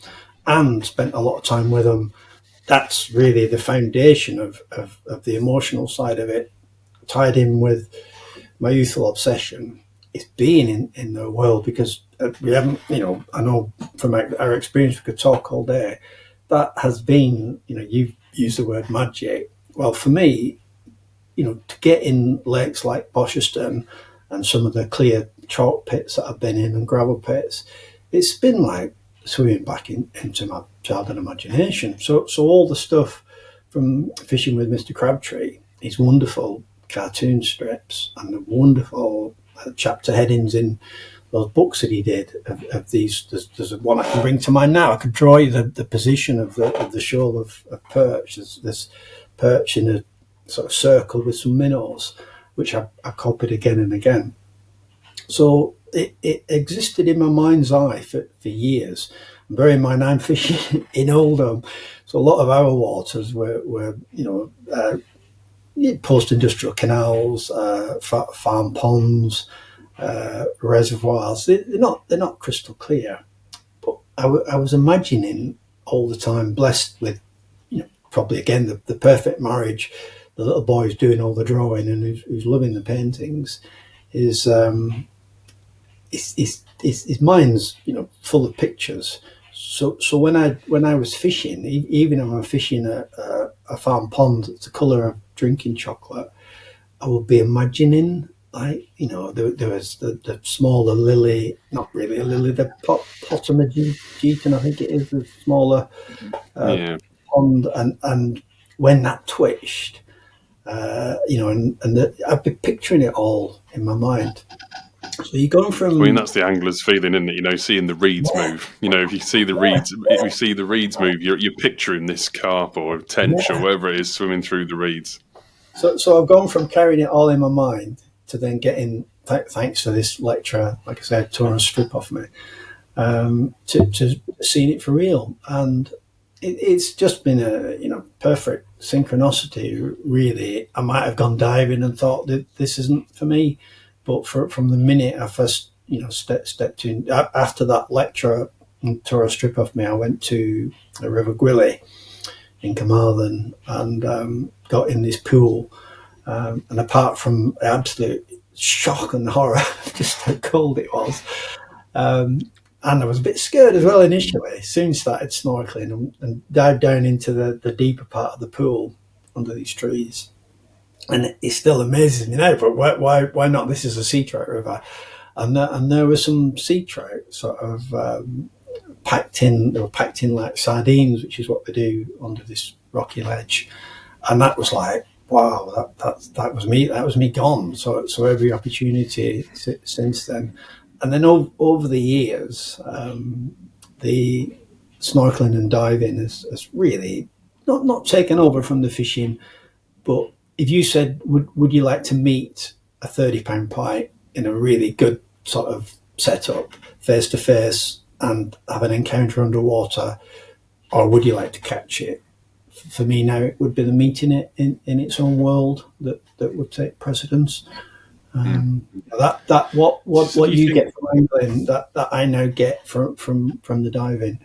and spent a lot of time with them. That's really the foundation of the emotional side of it, tied in with my youthful obsession. It's being in the world, because we haven't, I know from our experience we could talk all day. That has been, you've used the word magic. Well, for me, to get in lakes like Bosherston and some of the clear chalk pits that I've been in and gravel pits, it's been like swimming back into my childhood imagination. So all the stuff from Fishing with Mr. Crabtree, his wonderful cartoon strips and the wonderful chapter headings in those books that he did of these. There's one I can bring to mind now. I could draw you the position of the shoal of perch. There's this perch in a sort of circle with some minnows, which I copied again and again. So it existed in my mind's eye for years. And bear in mind, I'm fishing in Oldham, so a lot of our waters were post-industrial canals, farm ponds, reservoirs. They're not crystal clear, but I was imagining all the time, blessed with, probably again the perfect marriage. The little boy's doing all the drawing and who's loving the paintings. His mind's full of pictures. So when I was fishing, even if I'm fishing a farm pond that's the colour of drinking chocolate, I would be imagining, like, there was the smaller lily, not really a lily, the Potamogeton, I think it is, the smaller pond, and when that twitched, I'd be picturing it all in my mind. So you're going from. I mean, that's the angler's feeling, isn't it? Seeing the reeds move. If you see the reeds, if you see the reeds move, you're picturing this carp or a tench or whatever it is swimming through the reeds. So I've gone from carrying it all in my mind to then getting, thanks to this lecturer, like I said, tore a strip off me, to seeing it for real. And it's just been a perfect synchronicity, really. I might have gone diving and thought that this isn't for me, but from the minute I first stepped in, after that lecture and tore a strip off me, I went to the River Gwilly in Carmarthen and got in this pool, and apart from the absolute shock and horror of just how cold it was, and I was a bit scared as well initially. Soon started snorkeling and dived down into the deeper part of the pool under these trees. And it still amazes me now, but why not? This is a sea trout river. And there were some sea trout sort of packed in. They were packed in like sardines, which is what they do under this rocky ledge. And that was like, wow, that was me. That was me gone. So every opportunity since then. And then over the years, the snorkeling and diving has really not taken over from the fishing. But if you said, would you like to meet a £30 pike in a really good sort of setup, face to face, and have an encounter underwater, or would you like to catch it? For me now, it would be the meeting it in its own world that would take precedence. That So do what you you think? get from angling, that I now get from the diving.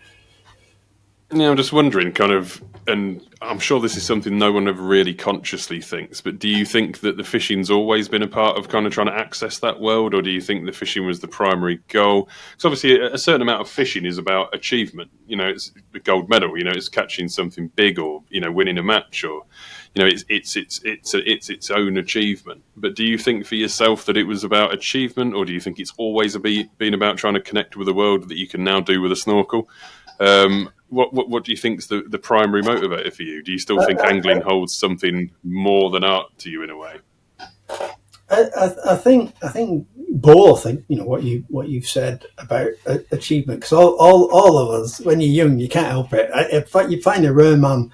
Yeah, I'm just wondering, kind of, and I'm sure this is something no one ever really consciously thinks, but do you think that the fishing's always been a part of kind of trying to access that world, or do you think the fishing was the primary goal? Because obviously, a certain amount of fishing is about achievement. It's the gold medal. It's catching something big, or winning a match, or it's its own achievement. But do you think for yourself that it was about achievement, or do you think it's always been about trying to connect with the world that you can now do with a snorkel? What do you think is the primary motivator for you? Do you still think angling holds something more than art to you in a way? I think both. What you've said about achievement, because all of us, when you're young, you can't help it. In fact, you find a rare man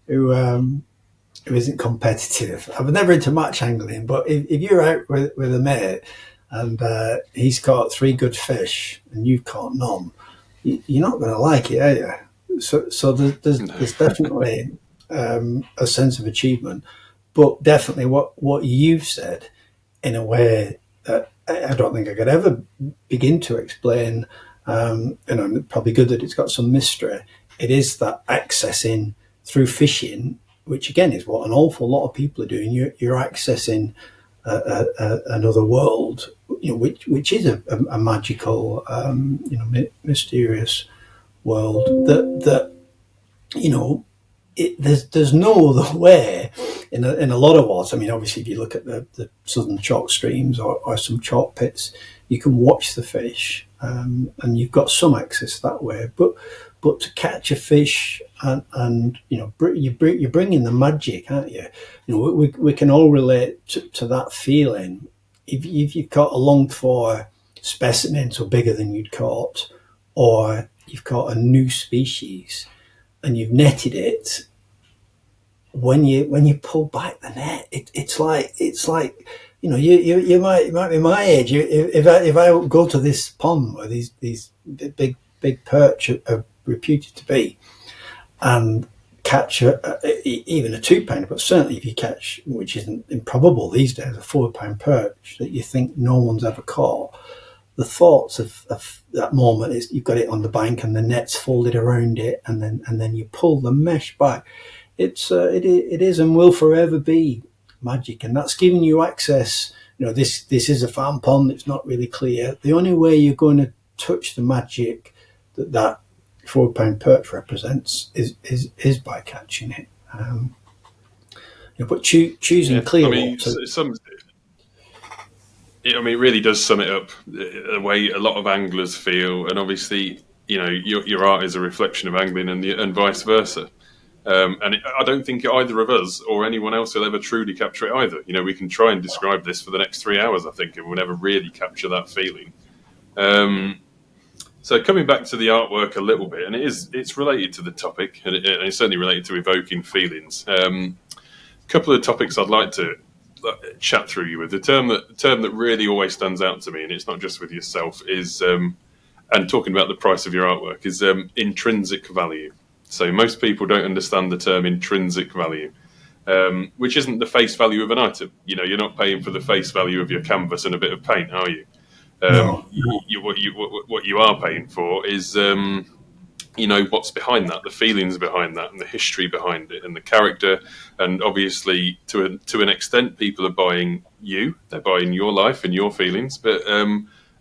who isn't competitive. I was never into match angling, but if you're out with a mate and he's caught 3 good fish and you've caught none, you're not going to like it, are you? So there's definitely a sense of achievement, but definitely what you've said in a way that I don't think I could ever begin to explain. Probably good that it's got some mystery. It is that accessing through fishing, which again is what an awful lot of people are doing. You're accessing another world, which is a magical, mysterious world that you know there's no other way in a lot of waters. I mean, obviously, if you look at the southern chalk streams or some chalk pits, you can watch the fish, and you've got some access that way. But to catch a fish and you're bringing the magic, aren't you? We can all relate to that feeling. If you've caught a longed for specimen, so bigger than you'd caught, or you've caught a new species and you've netted it, when you pull back the net, it's like you might be my age. If I go to this pond where these big perch are reputed to be, and catch even a £2, but certainly if you catch, which isn't improbable these days, a £4 perch that you think no one's ever caught, the thoughts of that moment is you've got it on the bank and the net's folded around it, and then you pull the mesh back. It is and will forever be magic, and that's giving you access. This is a farm pond. It's not really clear. The only way you're going to touch the magic that £4 perch represents is by catching it. But choosing clear water. It really does sum it up the way a lot of anglers feel, and obviously, your art is a reflection of angling, and vice versa. I don't think either of us or anyone else will ever truly capture it either. We can try and describe this for the next 3 hours, I think, and we'll never really capture that feeling. So coming back to the artwork a little bit, and it's related to the topic, and it's certainly related to evoking feelings. A couple of topics I'd like to chat through you with. The term that really always stands out to me, and it's not just with yourself, is and talking about the price of your artwork, is intrinsic value. So most people don't understand the term intrinsic value, which isn't the face value of an item. You're not paying for the face value of your canvas and a bit of paint, are you? No. What you are paying for is what's behind that, the feelings behind that, and the history behind it, and the character. And obviously, to an extent, people are buying you. They're buying your life and your feelings. But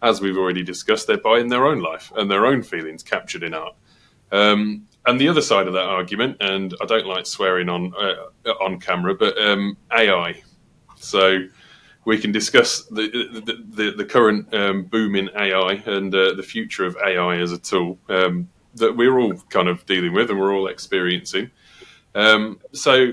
as we've already discussed, they're buying their own life and their own feelings captured in art. And the other side of that argument, and I don't like swearing on camera, but AI. So we can discuss the current boom in AI and the future of AI as a tool that we're all kind of dealing with and we're all experiencing. So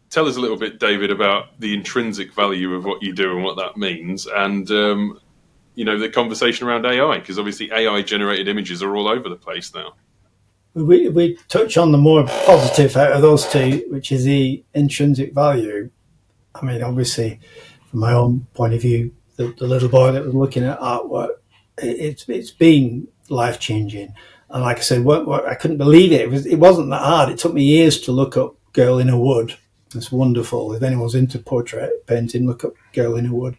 tell us a little bit, David, about the intrinsic value of what you do and what that means, and the conversation around AI, because obviously AI generated images are all over the place now. We touch on the more positive out of those two, which is the intrinsic value. I mean, obviously, from my own point of view, the little boy that was looking at artwork, it's been life changing. And like I said, I couldn't believe it. It wasn't that hard. It took me years to look up "Girl in a Wood" It's wonderful. If anyone's into portrait painting, look up Girl in a Wood.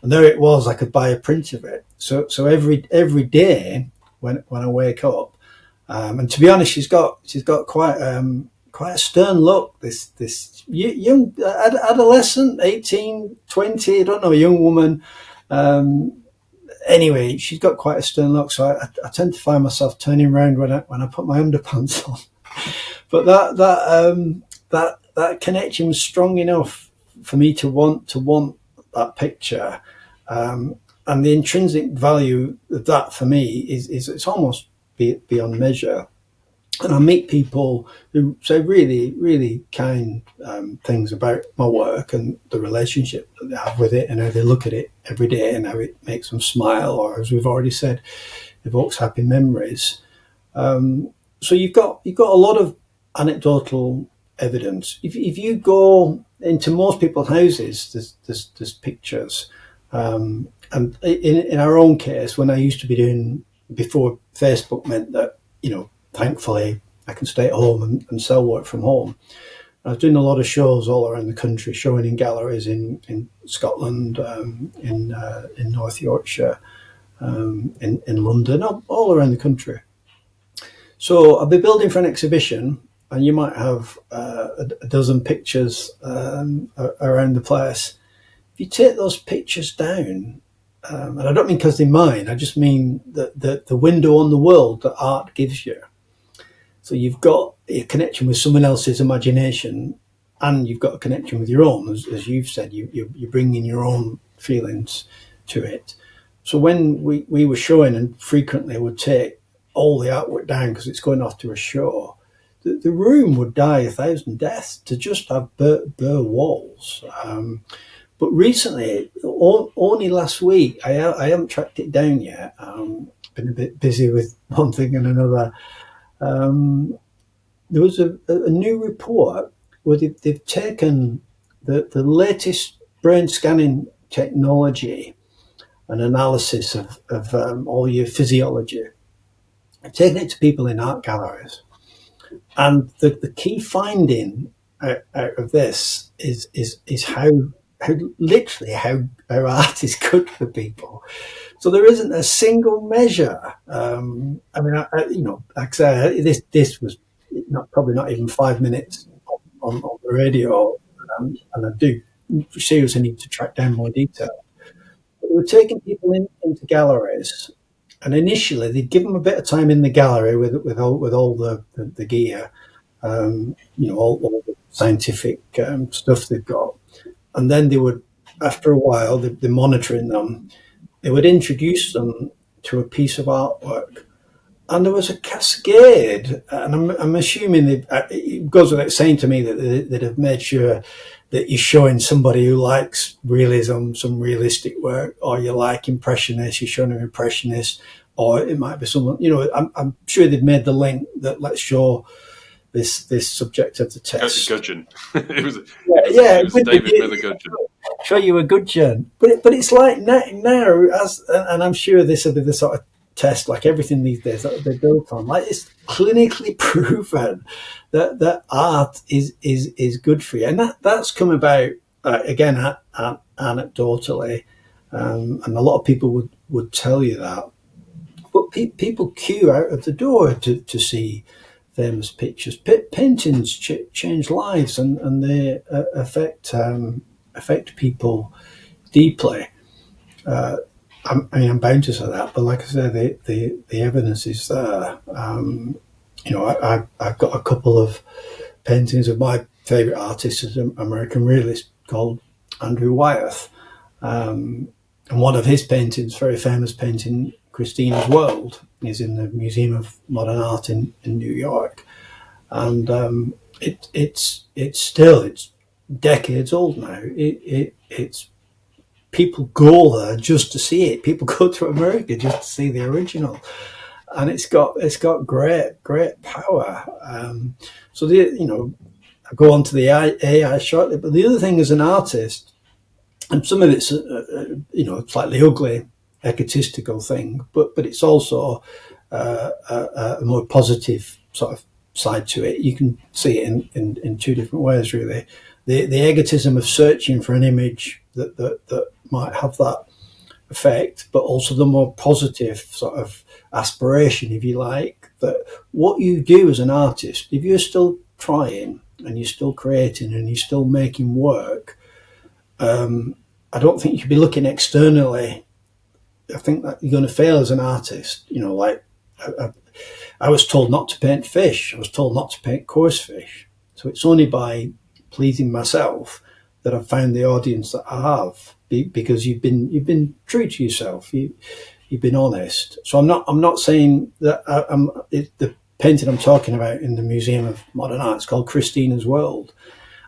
And there it was. I could buy a print of it. So every day when I wake up, and to be honest, she's got quite a stern look. This young adolescent, 18, 20, I don't know, a young woman. Anyway, she's got quite a stern look. So I tend to find myself turning around when I put my underpants on. But that connection was strong enough for me to want that picture. And the intrinsic value of that for me is it's almost beyond measure. And I meet people who say really, really kind things about my work and the relationship that they have with it, and how they look at it every day, and how it makes them smile, or, as we've already said, evokes happy memories. So you've got a lot of anecdotal evidence. If you go into most people's houses, there's pictures. And in our own case, when I used to be doing, before Facebook meant that, thankfully I can stay at home and sell work from home, I was doing a lot of shows all around the country, showing in galleries in Scotland, in North Yorkshire, in London, all around the country. So I'll be building for an exhibition, and you might have a dozen pictures around the place. If you take those pictures down, and I don't mean because they're mine, I just mean the window on the world that art gives you. So you've got a connection with someone else's imagination, and you've got a connection with your own, as you've said. You're bringing your own feelings to it. So when we were showing, and frequently would take all the artwork down because it's going off to a show, the room would die 1,000 deaths to just have bare walls. But recently, only last week, I haven't tracked it down yet. Been a bit busy with one thing and another. There was a new report where they've taken the latest brain scanning technology and analysis of all your physiology. They've taken it to people in art galleries. And the key finding out of this is how literally how art is good for people. So there isn't a single measure. I mean, like I say, this was probably not even 5 minutes on the radio, and I do seriously need to track down more detail. But we were taking people into galleries, and initially they'd give them a bit of time in the gallery with all the gear, all the scientific stuff they've got. And then they would, after a while, they're monitoring them, they would introduce them to a piece of artwork. And there was a cascade, and I'm assuming it goes without saying to me that they'd have made sure that you're showing somebody who likes realism, some realistic work, or you like impressionists, you're showing an impressionist, or it might be someone, I'm sure they've made the link that let's show this subject of the test. Gudgeon. it was David Miller Gudgeon. Show you a Gudgeon. But it's like now, and I'm sure this will be the sort of test, like everything these days that they're built on. Like, it's clinically proven that art is good for you. And that's come about, again, anecdotally. And a lot of people would tell you that. But people queue out of the door to see famous pictures. Paintings change lives, and they affect people deeply. I'm bound to say that, but like I say, the evidence is there. I've got a couple of paintings of my favourite artist, is an American realist called Andrew Wyeth, and one of his paintings, very famous painting, Christina's World, is in the Museum of Modern Art in New York, and it's decades old now. It's people go there just to see it. People go to America just to see the original, and it's got great power. So I'll go on to the AI shortly, but the other thing as an artist, and some of it's slightly ugly, egotistical thing, but it's also a more positive sort of side to it. You can see it in two different ways, really. the egotism of searching for an image that might have that effect, but also the more positive sort of aspiration, if you like, that what you do as an artist, if you're still trying and you're still creating and you're still making work, I don't think you should be looking externally. I think that you're going to fail as an artist. Like I was told not to paint fish. I was told not to paint coarse fish. So it's only by pleasing myself that I've found the audience that I have, because you've been true to yourself. You've been honest. So I'm not saying that the painting I'm talking about in the Museum of Modern Art is called Christina's World.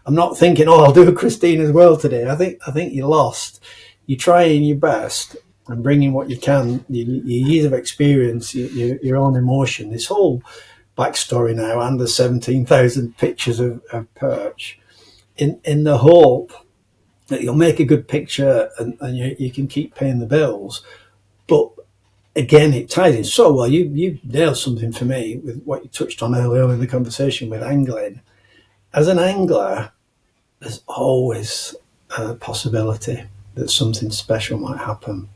I'm not thinking, I'll do a Christina's World today. I think you're lost. You're trying your best and bringing what you can, your years of experience, your own emotion, this whole backstory now, and the 17,000 pictures of perch, in the hope that you'll make a good picture and you can keep paying the bills. But again, it ties in so well. You nailed something for me with what you touched on earlier in the conversation with angling. As an angler, there's always a possibility that something special might happen.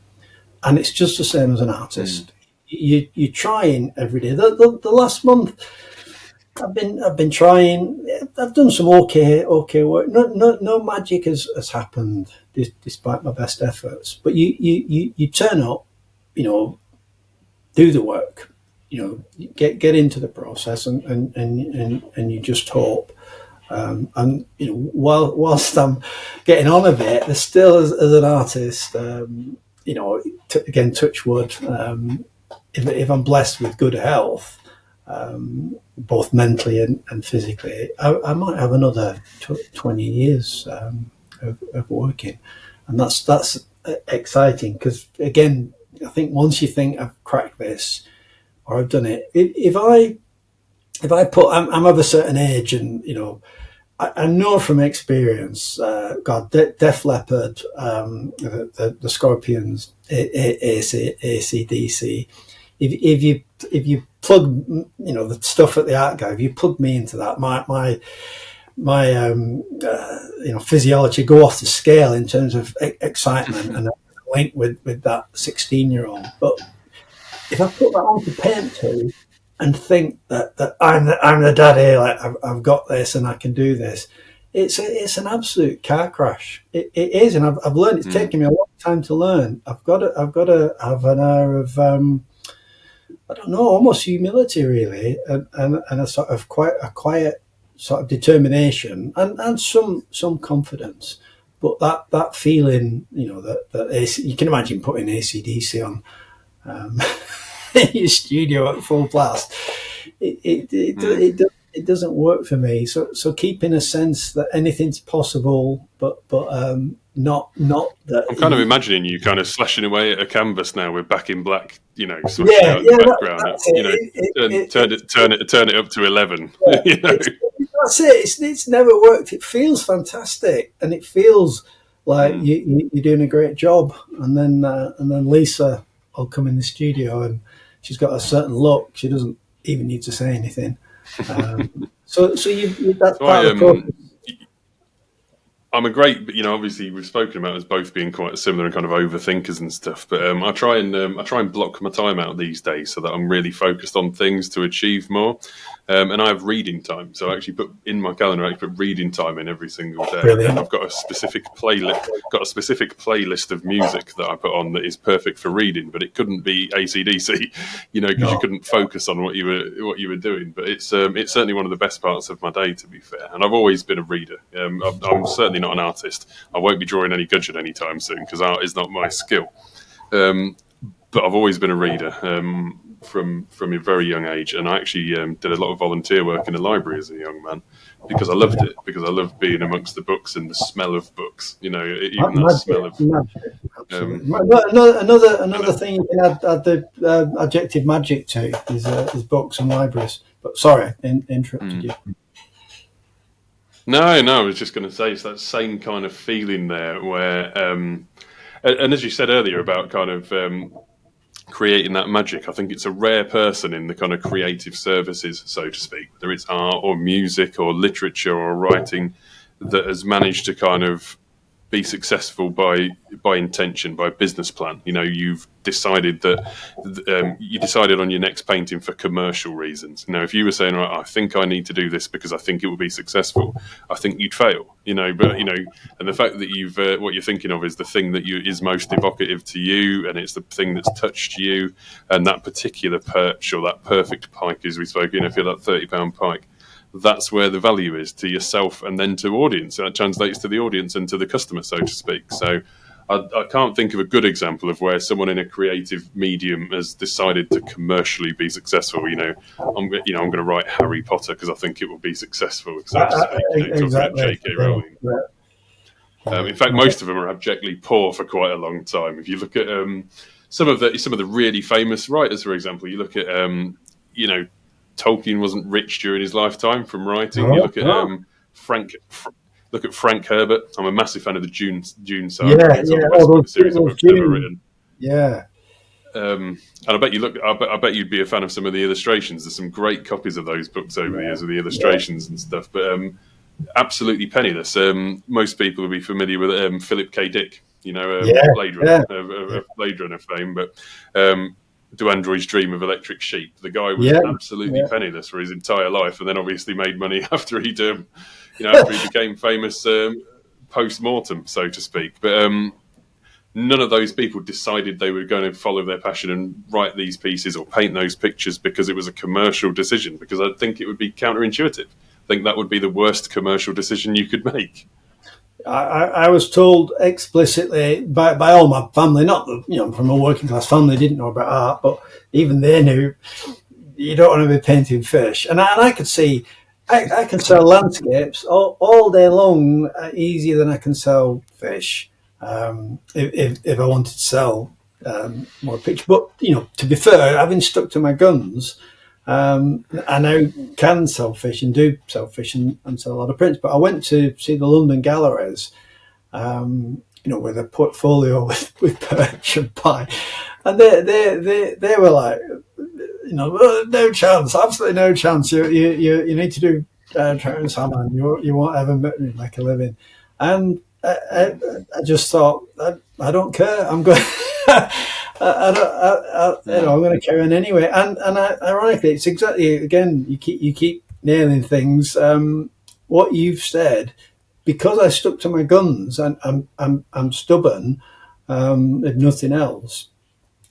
And it's just the same as an artist. You're trying every day. The last month, I've been trying. I've done some okay work. No magic has happened despite my best efforts. But you turn up, do the work, get into the process, and you just hope. And whilst I'm getting on a bit, there's still as an artist, again, touch wood. If I'm blessed with good health, both mentally and physically, I might have another 20 years of working, and that's exciting, because again, I think once you think I've cracked this or I've done it, if I I'm of a certain age, and I know from experience, Def Leppard, the Scorpions, AC/DC. If you plug, the stuff at the art guy, if you plug me into that, my physiology go off the scale in terms of excitement and link with that 16-year-old. But if I put that onto paint too, and think that I'm the daddy, like I've got this and I can do this, it's an absolute car crash. It is, and I've learned. It's taken me a long time to learn. I've got to have an air of I don't know, almost humility, really, and a sort of a quiet sort of determination and some confidence. But that feeling, that you can imagine putting AC/DC on. In your studio at full blast, it doesn't work for me. So keeping a sense that anything's possible, but not that. I'm kind of imagining you kind of slashing away at a canvas now with Back in Black, switching out in the background. Turn it up to 11. Yeah, that's it. It's never worked. It feels fantastic, and it feels like you're doing a great job. And then Lisa will come in the studio, and she's got a certain look. She doesn't even need to say anything. So that's part of the process. I'm a great, obviously we've spoken about us both being quite similar and kind of overthinkers and stuff. But I try and block my time out these days so that I'm really focused on things to achieve more. And I have reading time, so I actually put in my calendar. I put reading time in every single day. Brilliant. I've got a specific playlist of music that I put on that is perfect for reading, but it couldn't be AC/DC, because you couldn't focus on what you were doing. But it's certainly one of the best parts of my day, to be fair. And I've always been a reader. I'm certainly not an artist. I won't be drawing any gudgeon anytime soon because art is not my skill. But I've always been a reader from a very young age, and I actually did a lot of volunteer work in a library as a young man because I loved it, because I loved being amongst the books and the smell of books. Even that smell of another thing you can add the adjective magic to is books and libraries. But sorry, interrupted you. No, I was just going to say it's that same kind of feeling there where, and as you said earlier about kind of creating that magic, I think it's a rare person in the kind of creative services, so to speak, whether it's art or music or literature or writing, that has managed to kind of be successful by intention, by business plan. You know, you've decided that you decided on your next painting for commercial reasons. Now, if you were saying, right, I think I need to do this because I think it will be successful, I think you'd fail. You know, but you know, and the fact that you've what you're thinking of is the thing that is most evocative to you, and it's the thing that's touched you, and that particular perch or that perfect pike, as we spoke, you know, if you're that £30 pike, that's where the value is to yourself and then to audience. That translates to the audience and to the customer, so to speak. So I can't think of a good example of where someone in a creative medium has decided to commercially be successful. You know, I'm going to write Harry Potter because I think it will be successful, so to speak. You know, talking about J.K. Rowling. In fact, most of them are abjectly poor for quite a long time. If you look at some of the really famous writers, for example, you look at Tolkien wasn't rich during his lifetime from writing. You look at Frank Herbert. I'm a massive fan of the Dune saga. It's one of the best series of books ever written. Yeah. And I bet you'd be a fan of some of the illustrations. There's some great copies of those books over the years with the illustrations and stuff. But absolutely penniless. Most people will be familiar with Philip K. Dick. You know, Blade Runner fame, but. Do Androids Dream of Electric Sheep? The guy was absolutely penniless for his entire life, and then obviously made money after he became famous post mortem, so to speak. But none of those people decided they were going to follow their passion and write these pieces or paint those pictures because it was a commercial decision. Because I think it would be counterintuitive. I think that would be the worst commercial decision you could make. I was told explicitly by all my family, not that, you know, from a working class family, didn't know about art, but even they knew you don't want to be painting fish. And I could see, I can sell landscapes all day long easier than I can sell fish. If I wanted to sell more pictures, but you know, to be fair, having stuck to my guns, I now can sell fish and do sell fish and sell a lot of prints. But I went to see the London galleries, you know, with a portfolio with perch and pie, and they were like, you know, no chance, absolutely no chance. You need to do trout and salmon. You won't ever make a living. And I just thought, I don't care. I'm going. I'm going to carry on anyway. And ironically, it's exactly, again, you keep nailing things. What you've said, because I stuck to my guns and I'm stubborn, if nothing else,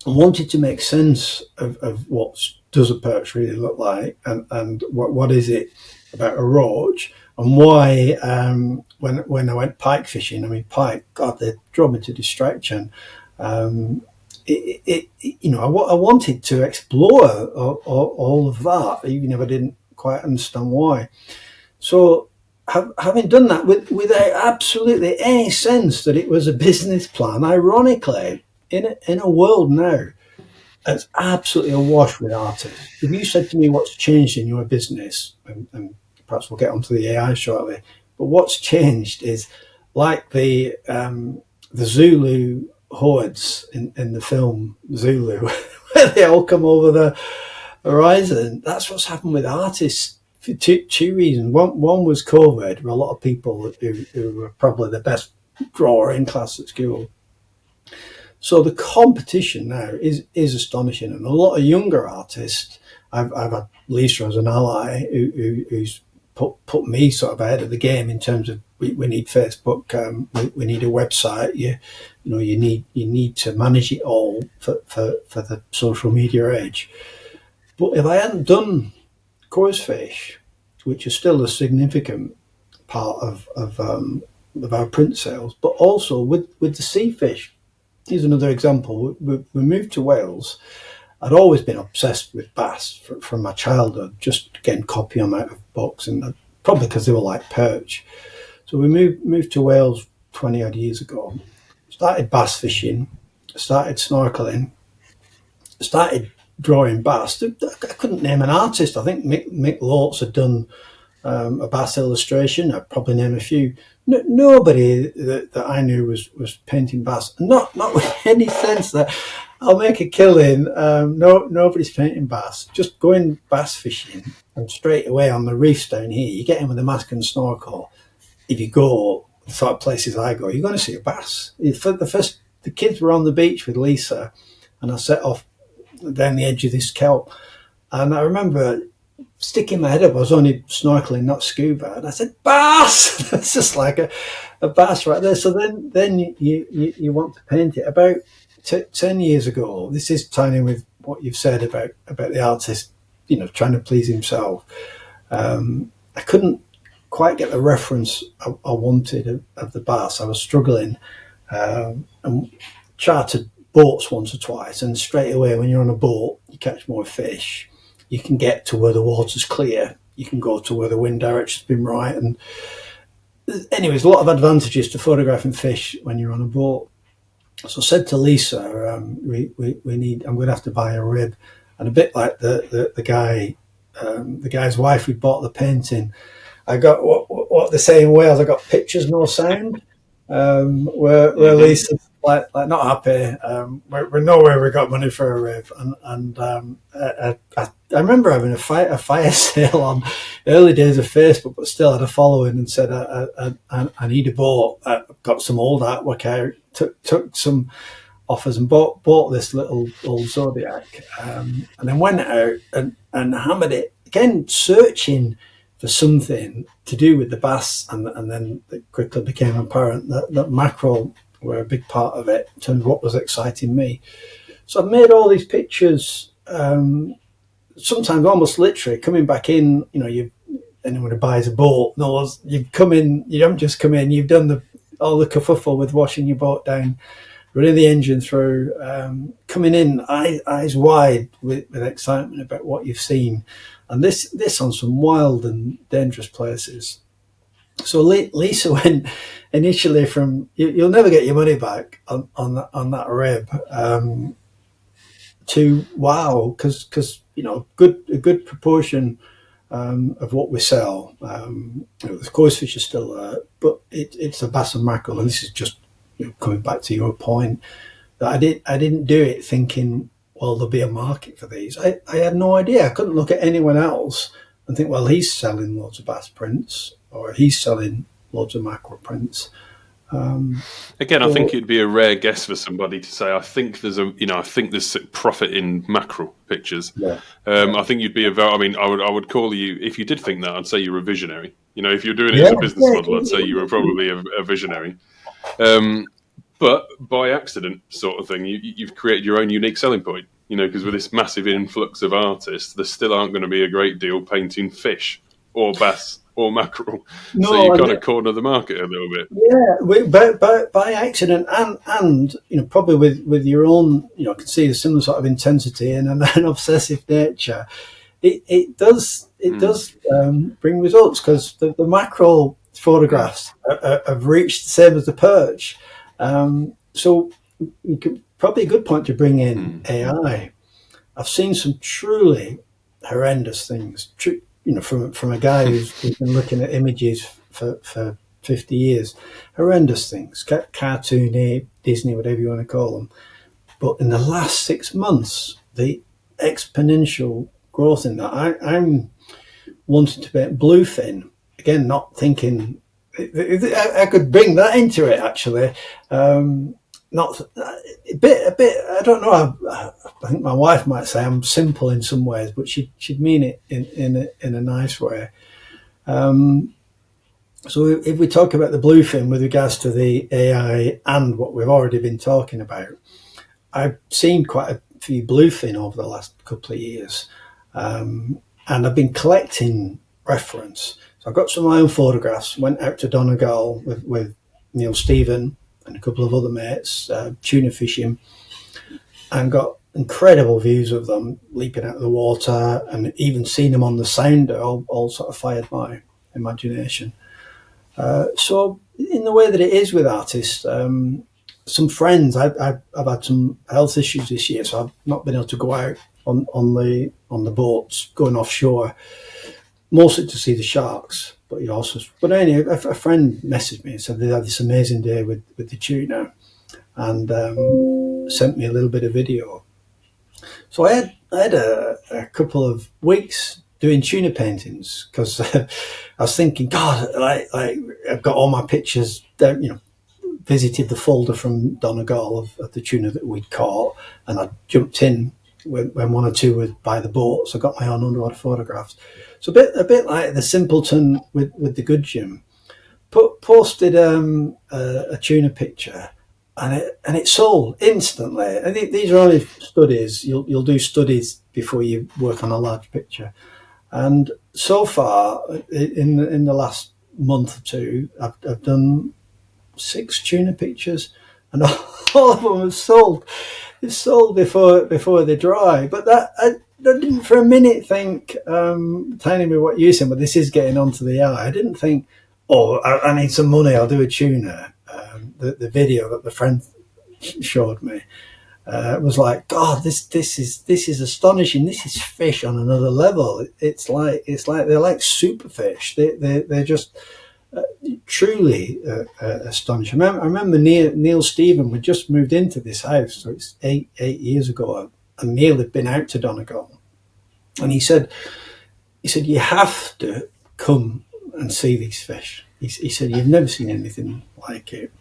I wanted to make sense of what does a perch really look like, and what is it about a roach, and why when I went pike fishing, I mean, pike, God, they drove me to distraction. You know, I wanted to explore all of that, even if I didn't quite understand why. So, having done that without absolutely any sense that it was a business plan, ironically, in a world now that's absolutely awash with artists. If you said to me what's changed in your business, and perhaps we'll get onto the AI shortly, but what's changed is like the Zulu hordes in the film Zulu, where they all come over the horizon. That's what's happened with artists for two reasons. One was COVID, where a lot of people who were probably the best drawer in class at school. So the competition now is astonishing, and a lot of younger artists. I've had Lisa as an ally who's put me sort of ahead of the game in terms of we need Facebook, we need a website. You need to manage it all for the social media age. But if I hadn't done coarse fish, which is still a significant part of our print sales, but also with the sea fish. Here's another example. We moved to Wales. I'd always been obsessed with bass from my childhood, just again copying them out of books, and probably because they were like perch. So we moved to Wales 20 odd years ago. Started bass fishing, started snorkeling, started drawing bass. I couldn't name an artist. I think Mick Lortz had done a bass illustration. I'd probably name a few. Nobody that I knew was painting bass. Not with any sense that I'll make a killing. Nobody's painting bass. Just going bass fishing, and straight away on the reefs down here, you get in with a mask and snorkel. if you go the sort of places I go, you're going to see a bass. The kids were on the beach with Lisa, and I set off down the edge of this kelp, and I remember sticking my head up. I was only snorkeling, not scuba, and I said, "Bass!" That's just like a bass right there. So then you want to paint it. About 10 years ago, this is tying in with what you've said about the artist, trying to please himself. I couldn't quite get the reference I wanted of the bass. I was struggling, and chartered boats once or twice, and straight away when you're on a boat, you catch more fish. You can get to where the water's clear. You can go to where the wind direction's been right. And anyways, a lot of advantages to photographing fish when you're on a boat. So I said to Lisa, we need. I'm going to have to buy a rib, and a bit like the guy's wife who bought the painting. I got what they say in Wales. I got pictures, no sound. Where Lisa's like not happy. We're nowhere. We got money for a rib, and I remember having a fire sale on early days of Facebook, but still had a following, and said I need a boat. I got some old artwork out, took some offers, and bought this little old Zodiac, and then went out and hammered it again, searching for something to do with the bass, and then it quickly became apparent that mackerel were a big part of it in terms of what was exciting me. So I've made all these pictures, sometimes almost literally coming back in. Anyone who buys a boat knows you've come in. You don't just come in. You've done all the kerfuffle with washing your boat down, running the engine through, coming in eyes wide with excitement about what you've seen. And this on some wild and dangerous places. So Lisa went initially from you'll never get your money back on that rib, to wow, because a good proportion of what we sell. The coarse fish is still there, but it's a bass and mackerel, and this is just coming back to your point that I didn't do it thinking, well, there'll be a market for these. I had no idea. I couldn't look at anyone else and think, well, he's selling loads of bass prints, or he's selling loads of mackerel prints. Again, I think it'd be a rare guess for somebody to say, I think there's profit in mackerel pictures. Yeah. I think you'd be I would call you, if you did think that, I'd say you're a visionary. If you're doing it as a business model, I'd say you were probably a visionary. But by accident, sort of thing, you've created your own unique selling point. Because with this massive influx of artists, there still aren't going to be a great deal painting fish or bass or mackerel. No, so you kind of corner the market a little bit. Yeah, by accident, and probably with your own, I can see a similar sort of intensity and an obsessive nature. It does bring results, because the mackerel photographs have reached the same as the perch. So you could, probably a good point to bring in AI. I've seen some truly horrendous things. From a guy who's been looking at images for 50 years, horrendous things, cartoony, Disney, whatever you want to call them. But in the last 6 months, the exponential growth in that, I'm wanting to paint bluefin, again, not thinking I could bring that into it, actually. Not a bit. I don't know. I think my wife might say I'm simple in some ways, but she'd mean it in a nice way. So if we talk about the bluefin with regards to the AI and what we've already been talking about, I've seen quite a few bluefin over the last couple of years, and I've been collecting reference. So I got some of my own photographs, went out to Donegal with Neil Stephen and a couple of other mates, tuna fishing, and got incredible views of them leaping out of the water, and even seen them on the sounder, all sort of fired my imagination. So in the way that it is with artists, some friends, I've had some health issues this year, so I've not been able to go out on the boats going offshore, mostly to see the sharks. But anyway, a friend messaged me and said they had this amazing day with the tuna, and sent me a little bit of video. So I had a couple of weeks doing tuna paintings because I was thinking, God, like I've got all my pictures down, visited the folder from Donegal of the tuna that we'd caught, and I jumped in when one or two were by the boat, so I got my own underwater photographs. So a bit like the simpleton with the gudgeon. Posted a tuna picture, and it sold instantly. I think these are only studies. You'll do studies before you work on a large picture. And so far, in the last month or two, I've done 6 tuna pictures, and all of them have sold. It's sold before they dry. But I didn't for a minute think, tiny bit what you're saying, but this is getting onto the eye. I didn't think, oh, I need some money, I'll do a tuna. The video that the friend showed me was like, God, this is astonishing. This is fish on another level. It's like they're like super fish. They're just truly astonishing. I remember Neil Stephen, we just moved into this house, so it's eight years ago, and Neil had been out to Donegal, and he said you have to come and see these fish. He said you've never seen anything like it.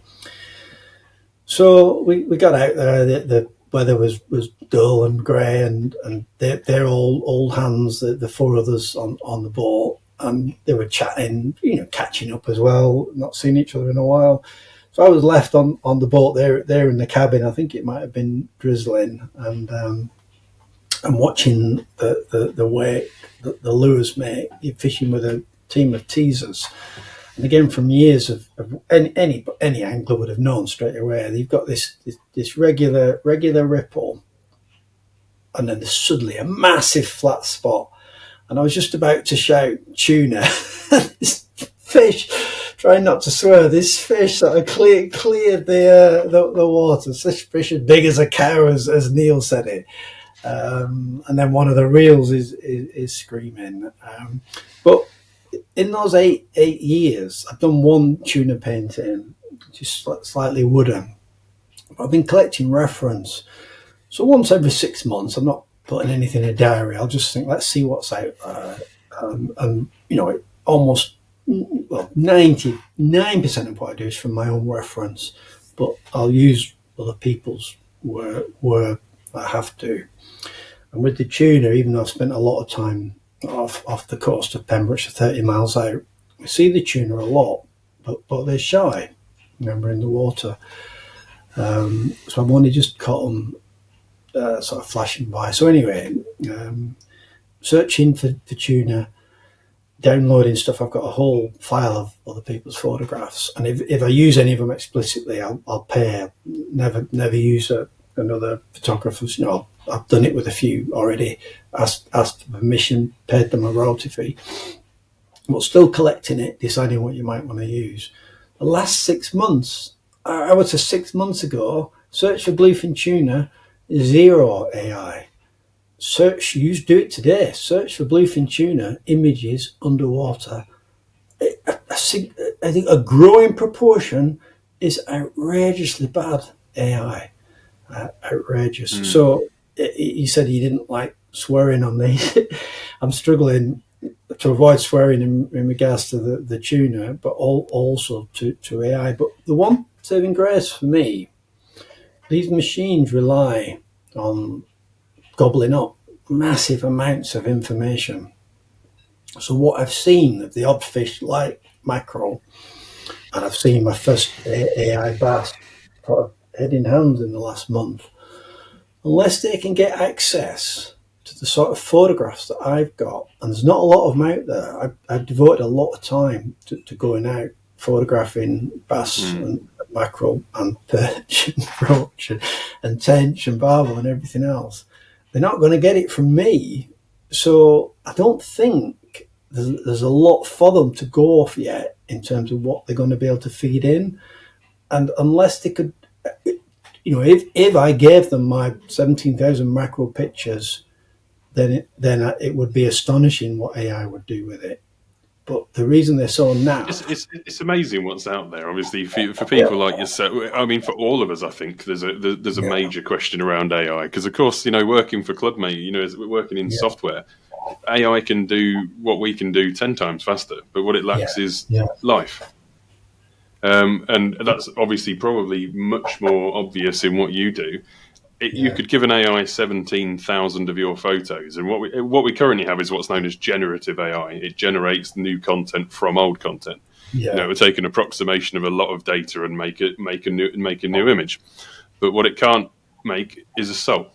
So we got out there. The weather was dull and grey, and they're all old hands. The 4 others on the boat, and they were chatting, catching up as well. Not seen each other in a while. So I was left on the boat there in the cabin. I think it might have been drizzling, and I'm watching the way the lures make. You're fishing with a team of teasers. And again, from years of any angler would have known straight away, they've got this regular ripple, and then there's suddenly a massive flat spot. And I was just about to shout tuna. This fish, trying not to swear, this fish sort of cleared the water. Such fish as big as a cow, as Neil said it. And then one of the reels is screaming. But in those eight years, I've done one tuna painting, just slightly wooden. I've been collecting reference. So once every 6 months, I'm not putting anything in a diary. I'll just think, let's see what's out there. And almost 99% of what I do is from my own reference, but I'll use other people's where I have to. And with the tuna, even though I've spent a lot of time off the coast of Pembrokeshire, 30 miles out, we see the tuna a lot, but they're shy, remember, in the water. So I've only just caught them sort of flashing by. So anyway, searching for tuna, downloading stuff. I've got a whole file of other people's photographs, and if I use any of them explicitly, I'll pay. Never use another photographer's. I've done it with a few already. Asked for permission, paid them a royalty fee, but still collecting it, deciding what you might want to use. The last 6 months, I would say 6 months ago, search for bluefin tuna, 0 AI. Do it today. Search for bluefin tuna images underwater. I think a growing proportion is outrageously bad AI. Outrageous. So he said he didn't like swearing on these. I'm struggling to avoid swearing in regards to the tuna, but also to AI. But the one saving grace for me, these machines rely on gobbling up massive amounts of information. So what I've seen of the odd fish like mackerel, and I've seen my first AI bass put a head in hands in the last month, unless they can get access to the sort of photographs that I've got, and there's not a lot of them out there. I've devoted a lot of time to going out photographing bass and mackerel and perch and roach and tench and barbel and everything else. They're not going to get it from me, so I don't think there's a lot for them to go off yet in terms of what they're going to be able to feed in. And unless they could, if I gave them my 17,000 mackerel pictures, then it would be astonishing what AI would do with it. But the reason they're so naff. It's amazing what's out there. Obviously, for people like yourself, I mean, for all of us, I think there's a major question around AI because, of course, working for Clubmate, as we're working in software, AI can do what we can do 10 times faster, but what it lacks is life. And that's obviously probably much more obvious in what you do. You could give an AI 17,000 of your photos, and what we currently have is what's known as generative AI. It generates new content from old content. It would take an approximation of a lot of data and make a new image. But what it can't make is a soul.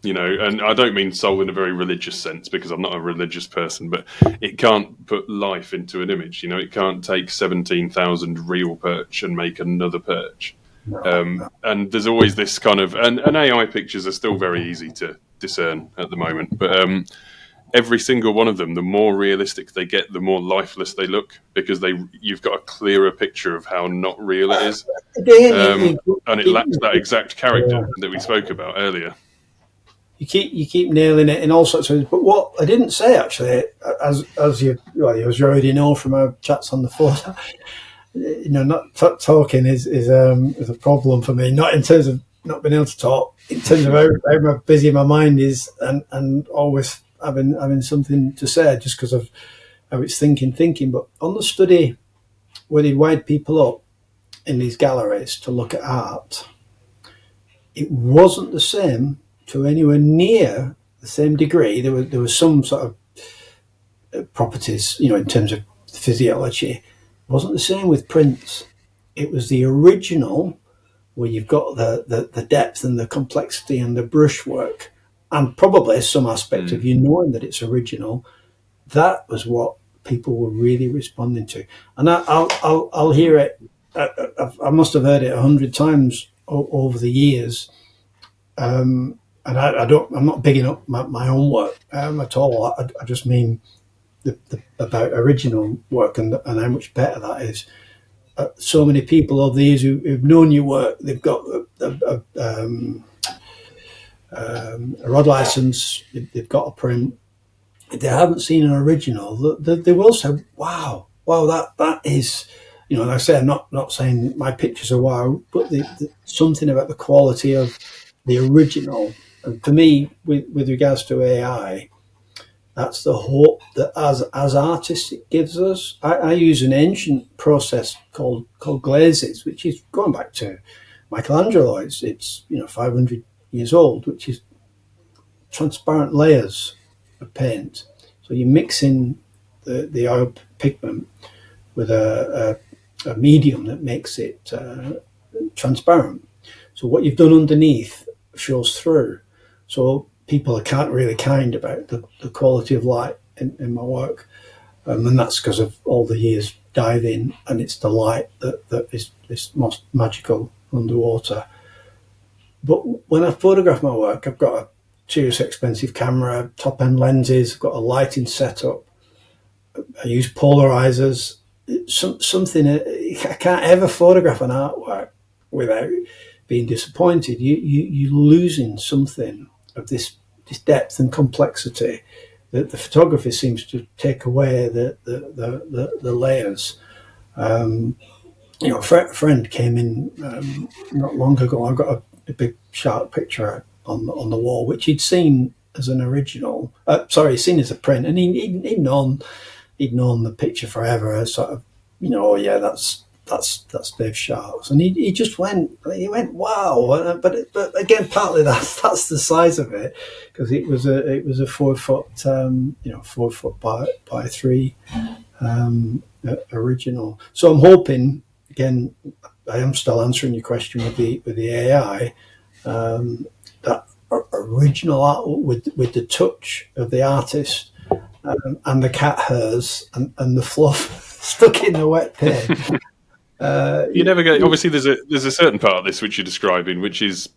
And I don't mean soul in a very religious sense because I'm not a religious person, but it can't put life into an image. It can't take 17,000 real perch and make another perch. And there's always this kind of, and AI pictures are still very easy to discern at the moment, but every single one of them, the more realistic they get, the more lifeless they look because you've got a clearer picture of how not real it is, and it lacks that exact character that we spoke about earlier. You keep nailing it in all sorts of ways. But what I didn't say actually, as you already know from our chats on the phone, not talking is a problem for me. Not in terms of not being able to talk, in terms of how busy my mind is, and always having something to say just because of how it's thinking. But on the study where they wired people up in these galleries to look at art, it wasn't the same to anywhere near the same degree. There was some sort of properties, in terms of physiology. It wasn't the same with prints. It was the original where you've got the depth and the complexity and the brushwork and probably some aspect of you knowing that it's original. That was what people were really responding to. And I'll hear it. I must have heard it 100 times over the years. And I'm not bigging up my own work at all. I just mean about original work and how much better that is. So many people over the years who've known your work, they've got a rod license, they've got a print. If they haven't seen an original, they will say, "Wow, that is." Like I say, I'm not saying my pictures are wow, but something about the quality of the original. And for me, with regards to AI, that's the hope that as artists it gives us. I use an ancient process called glazes, which is going back to Michelangelo. It's 500 years old, which is transparent layers of paint. So you're mixing the oil pigment with a medium that makes it transparent. So what you've done underneath shows through. So people are really kind about the quality of light in my work. And that's because of all the years diving, and it's the light that is most magical underwater. But when I photograph my work, I've got a serious expensive camera, top-end lenses, I've got a lighting setup. I use polarizers. Something I can't ever photograph an artwork without being disappointed. You're losing something of this depth and complexity that the photography seems to take away the layers. A friend came in not long ago. I got a big shark picture on the wall, which he'd seen as an original. Seen as a print, and he'd known the picture forever as sort of, that's Dave Sharks, and he just went wow. But again, partly that's the size of it, because it was a 4 foot 4 foot by 3 original. So I'm hoping, again, I am still answering your question with the AI, that original art with the touch of the artist, and the cat hairs and the fluff stuck in the wet paint. You never get. Obviously, there's a certain part of this which you're describing, which is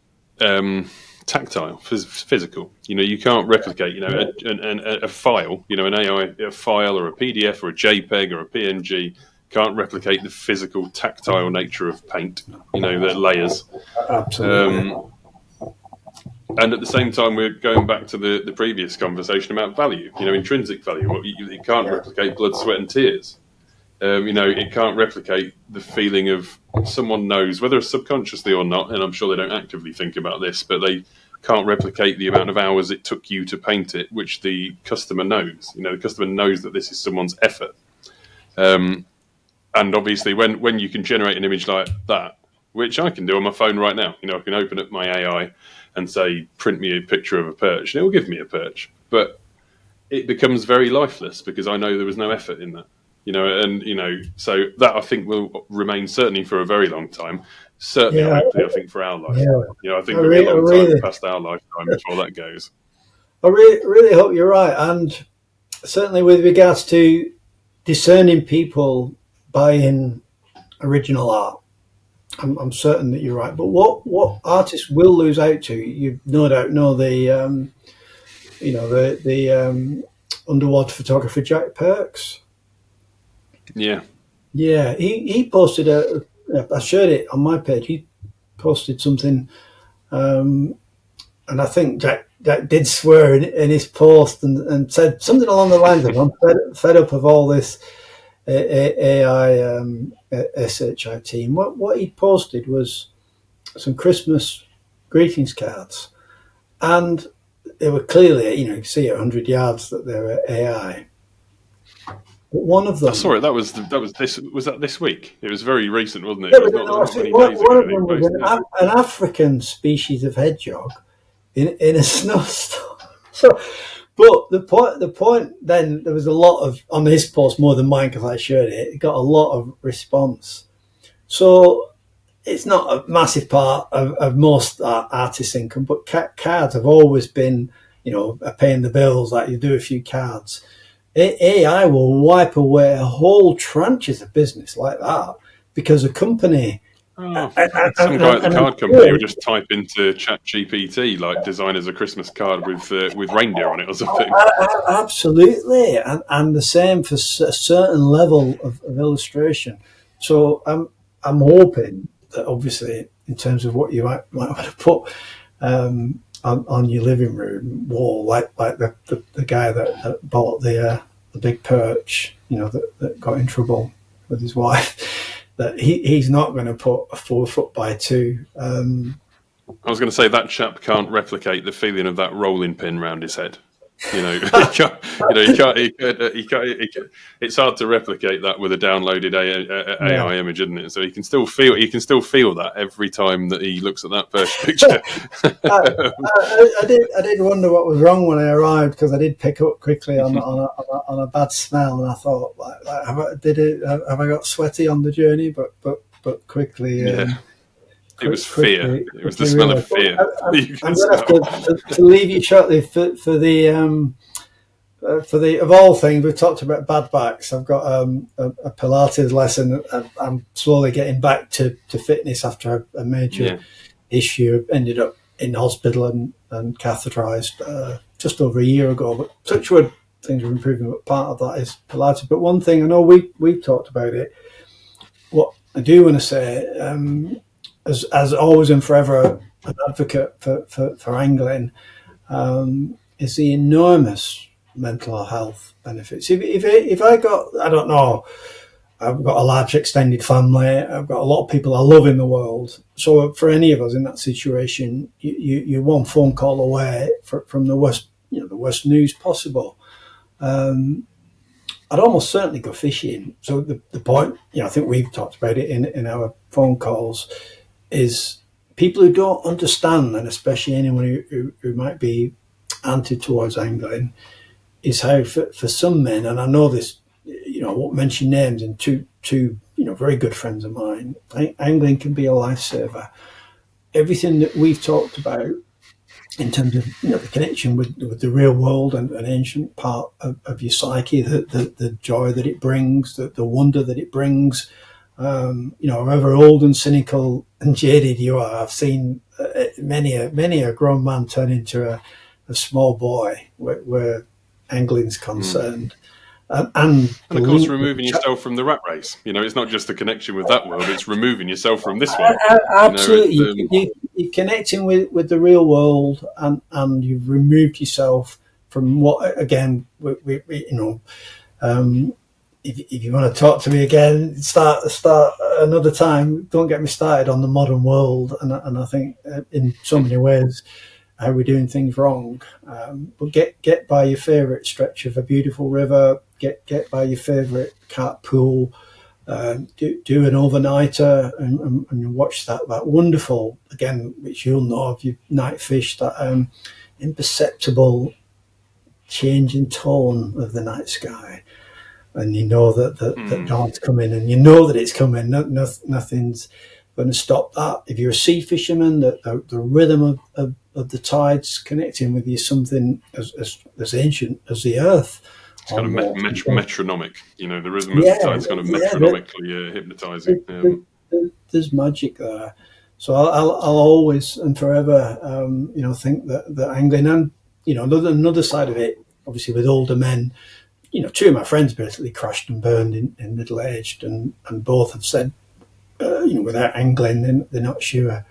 tactile, physical. You can't replicate. A file. An AI, a file or a PDF or a JPEG or a PNG can't replicate the physical, tactile nature of paint. The layers. Absolutely. And at the same time, we're going back to the previous conversation about value, intrinsic value. It can't replicate blood, sweat, and tears. It can't replicate the feeling of someone knows, whether it's subconsciously or not, and I'm sure they don't actively think about this, but they can't replicate the amount of hours it took you to paint it, which the customer knows. The customer knows that this is someone's effort. And obviously, when you can generate an image like that, which I can do on my phone right now, I can open up my AI and say, print me a picture of a perch, and it will give me a perch. But it becomes very lifeless because I know there was no effort in that. So that I think will remain certainly for a very long time. Certainly, hopefully, I think for our life. I think there'll be a long time past our lifetime before that goes. I really hope you're right. And certainly with regards to discerning people buying original art, I'm certain that you're right. But what artists will lose out to, you no doubt know the underwater photographer Jack Perks. Yeah. He posted I shared it on my page. He posted something, and I think Jack did swear in his post and said something along the lines of, "I'm fed up of all this AI SHI team." What he posted was some Christmas greetings cards, and they were clearly, you can see at 100 yards that they were AI. But one of them, I saw it. That was this week? It was very recent, wasn't it? It was not many days ago. One of them was an African species of hedgehog in a snowstorm. But the point then, there was a lot of, on his post more than mine because I shared it. It got a lot of response. So it's not a massive part of most artists' income, but cards have always been, paying the bills. Like you do a few cards. AI will wipe away whole tranches of business like that because a company. Some guy at the card company will just type into ChatGPT like design as a Christmas card with reindeer on it or something. Absolutely, and the same for a certain level of illustration. So I'm hoping that obviously in terms of what you might want to put on your living room wall, like the guy that bought the big perch, that got in trouble with his wife. That he's not going to put a 4 foot by 2. I was going to say that chap can't replicate the feeling of that rolling pin round his head. He can't. It's hard to replicate that with a downloaded AI image, isn't it? So he can still feel that every time that he looks at that first picture. I did wonder what was wrong when I arrived because I did pick up quickly on a bad smell, and I thought, have I got sweaty on the journey? But quickly. It was fear. It was the smell of fear. I'm going to have to leave you shortly for the of all things. We've talked about bad backs. I've got a Pilates lesson. I'm slowly getting back to fitness after a major issue. Ended up in hospital and catheterized just over a year ago. But touch wood, things are improving. But part of that is Pilates. But one thing I know we've talked about it. What I do want to say. As always and forever an advocate for angling, is the enormous mental health benefits. If I got, I don't know, I've got a large extended family, I've got a lot of people I love in the world. So for any of us in that situation, you're one phone call away from the worst, the worst news possible. I'd almost certainly go fishing. So the point, I think we've talked about it in our phone calls, is people who don't understand, and especially anyone who might be anti towards angling, is how for some men, and I know this, I won't mention names, and two very good friends of mine, angling can be a lifesaver. Everything that we've talked about in terms of the connection with the real world and an ancient part of your psyche, the joy that it brings, the wonder that it brings. However old and cynical and jaded you are, I've seen many a grown man turn into a small boy where angling's concerned. and And of course, removing yourself from the rat race. It's not just the connection with that world; it's removing yourself from this one. Absolutely, you're connecting with the real world, and you've removed yourself from what. Again, if you want to talk to me again, start another time. Don't get me started on the modern world, and I think in so many ways how we're doing things wrong. But get by your favourite stretch of a beautiful river. Get by your favourite carp pool. Do an overnighter and watch that wonderful, again, which you'll know if you night fish, that imperceptible change in tone of the night sky. And you know that dawn's coming, and you know that it's coming. Nothing's going to stop that. If you're a sea fisherman, the rhythm of the tides connecting with you is something as ancient as the earth. It's kind of metronomic. The rhythm of the tide's kind of metronomically hypnotising. There's magic there. So I'll always and forever, think that angling, and another side of it, obviously with older men. Two of my friends basically crashed and burned in middle aged, and both have said, without angling, they're not sure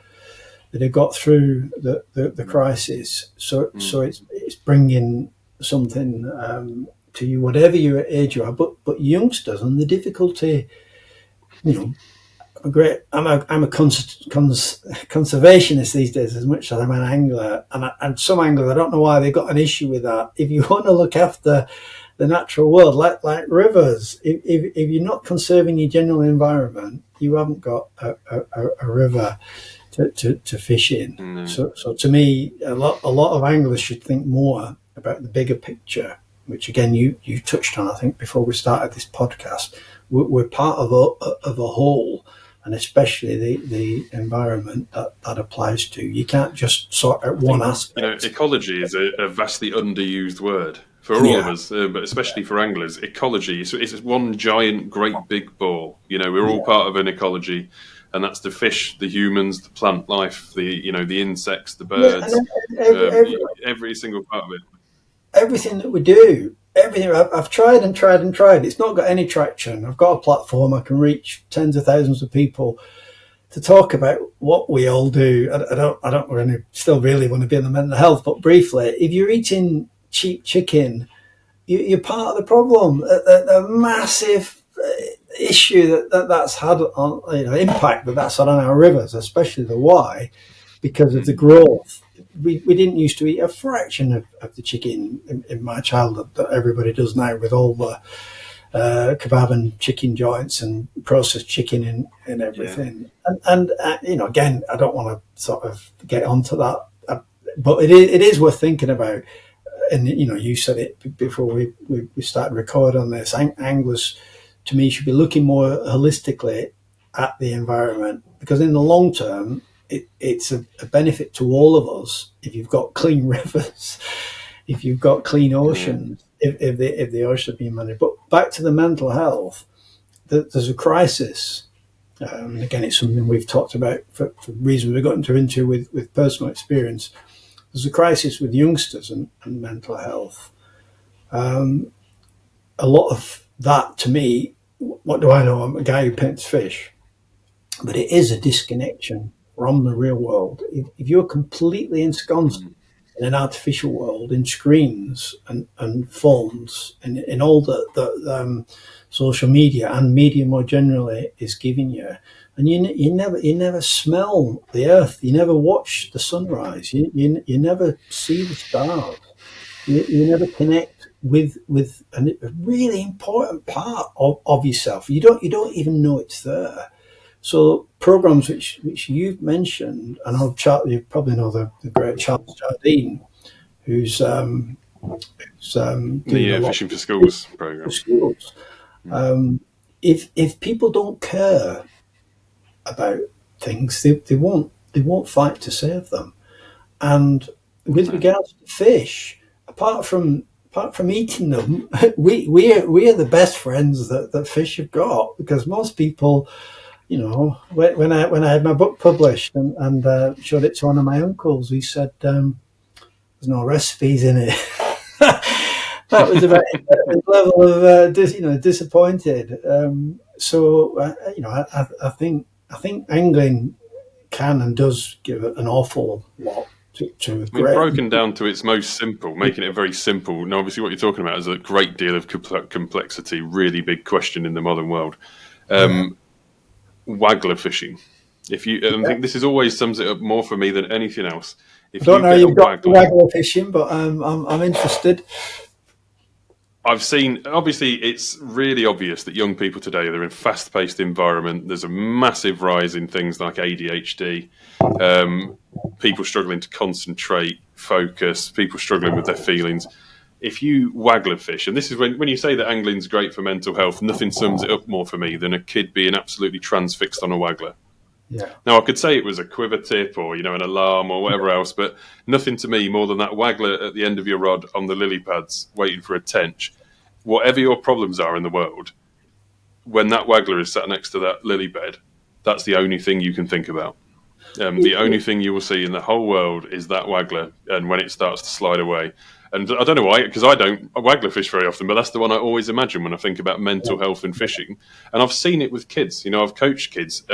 that they got through the crisis. So it's bringing something to you, whatever your age you are, but youngsters, and the difficulty. I'm a conservationist these days as much as I'm an angler, and some anglers, I don't know why they've got an issue with that. If you want to look after the natural world, like rivers, if you're not conserving your general environment, you haven't got a river to fish in. So to me, a lot of anglers should think more about the bigger picture, which again you touched on, I think, before we started this podcast. We're part of a whole, and especially the environment that applies to. You can't just sort out one aspect. Ecology is a vastly underused word for all of us, but especially for anglers. Ecology is one giant, great big ball. We're all part of an ecology, and that's the fish, the humans, the plant life, the insects, the birds, every single part of it. Everything that we do. Everything I've tried and tried and tried. It's not got any traction. I've got a platform. I can reach tens of thousands of people to talk about what we all do. I don't really still really want to be in the mental health, but briefly, if you're eating cheap chicken, you're part of the problem. The massive issue that's had on impact that's had on our rivers, especially the Wye, because of the growth. We didn't used to eat a fraction of the chicken in my childhood that everybody does now, with all the kebab and chicken joints and processed chicken and everything. And again, I don't want to sort of get onto that, but it is worth thinking about. And you said it before we started recording on this. Anglers, to me, should be looking more holistically at the environment, because in the long term, it's a benefit to all of us if you've got clean rivers, if you've got clean oceans, if the ocean are being managed. But back to the mental health, there's a crisis. Again, it's something we've talked about for reasons we've gotten into with personal experience. There's a crisis with youngsters and mental health. A lot of that, to me, what do I know? I'm a guy who paints fish, but it is a disconnection from the real world. If you're completely ensconced in an artificial world, in screens and phones, and in all that social media and media more generally is giving you, and you never smell the earth, you never watch the sunrise, you never see the stars, you never connect with a really important part of yourself. You don't even know it's there. So programs which you've mentioned, and you probably know the great Charles Jardine, who's doing the Fishing for Schools program. For schools. If people don't care about things, they won't fight to save them. And with regards to fish, apart from eating them, we are the best friends that fish have got, because most people. When I had my book published and showed it to one of my uncles, he said, "There's no recipes in it." that was about his level of disappointed. I think angling can and does give it an awful lot to a I mean, great. broken down to its most simple, making it very simple. Now, obviously, what you're talking about is a great deal of complexity, really big question in the modern world. Waggler fishing. I think this is always sums it up more for me than anything else. I If don't you know get a you've got waggler, waggler fishing, but I'm interested. I've seen, obviously, it's really obvious that young people today, they're in a fast-paced environment. There's a massive rise in things like ADHD, people struggling to concentrate, focus, people struggling with their feelings. If you waggler fish, and this is when you say that angling's great for mental health, nothing sums it up more for me than a kid being absolutely transfixed on a waggler. Yeah. Now, I could say it was a quiver tip or, an alarm or whatever else, but nothing to me more than that waggler at the end of your rod on the lily pads waiting for a tench. Whatever your problems are in the world, when that waggler is sat next to that lily bed, that's the only thing you can think about. The only thing you will see in the whole world is that waggler, and when it starts to slide away. And I don't know why, because I don't waggler fish very often, but that's the one I always imagine when I think about mental health and fishing. And I've seen it with kids. I've coached kids.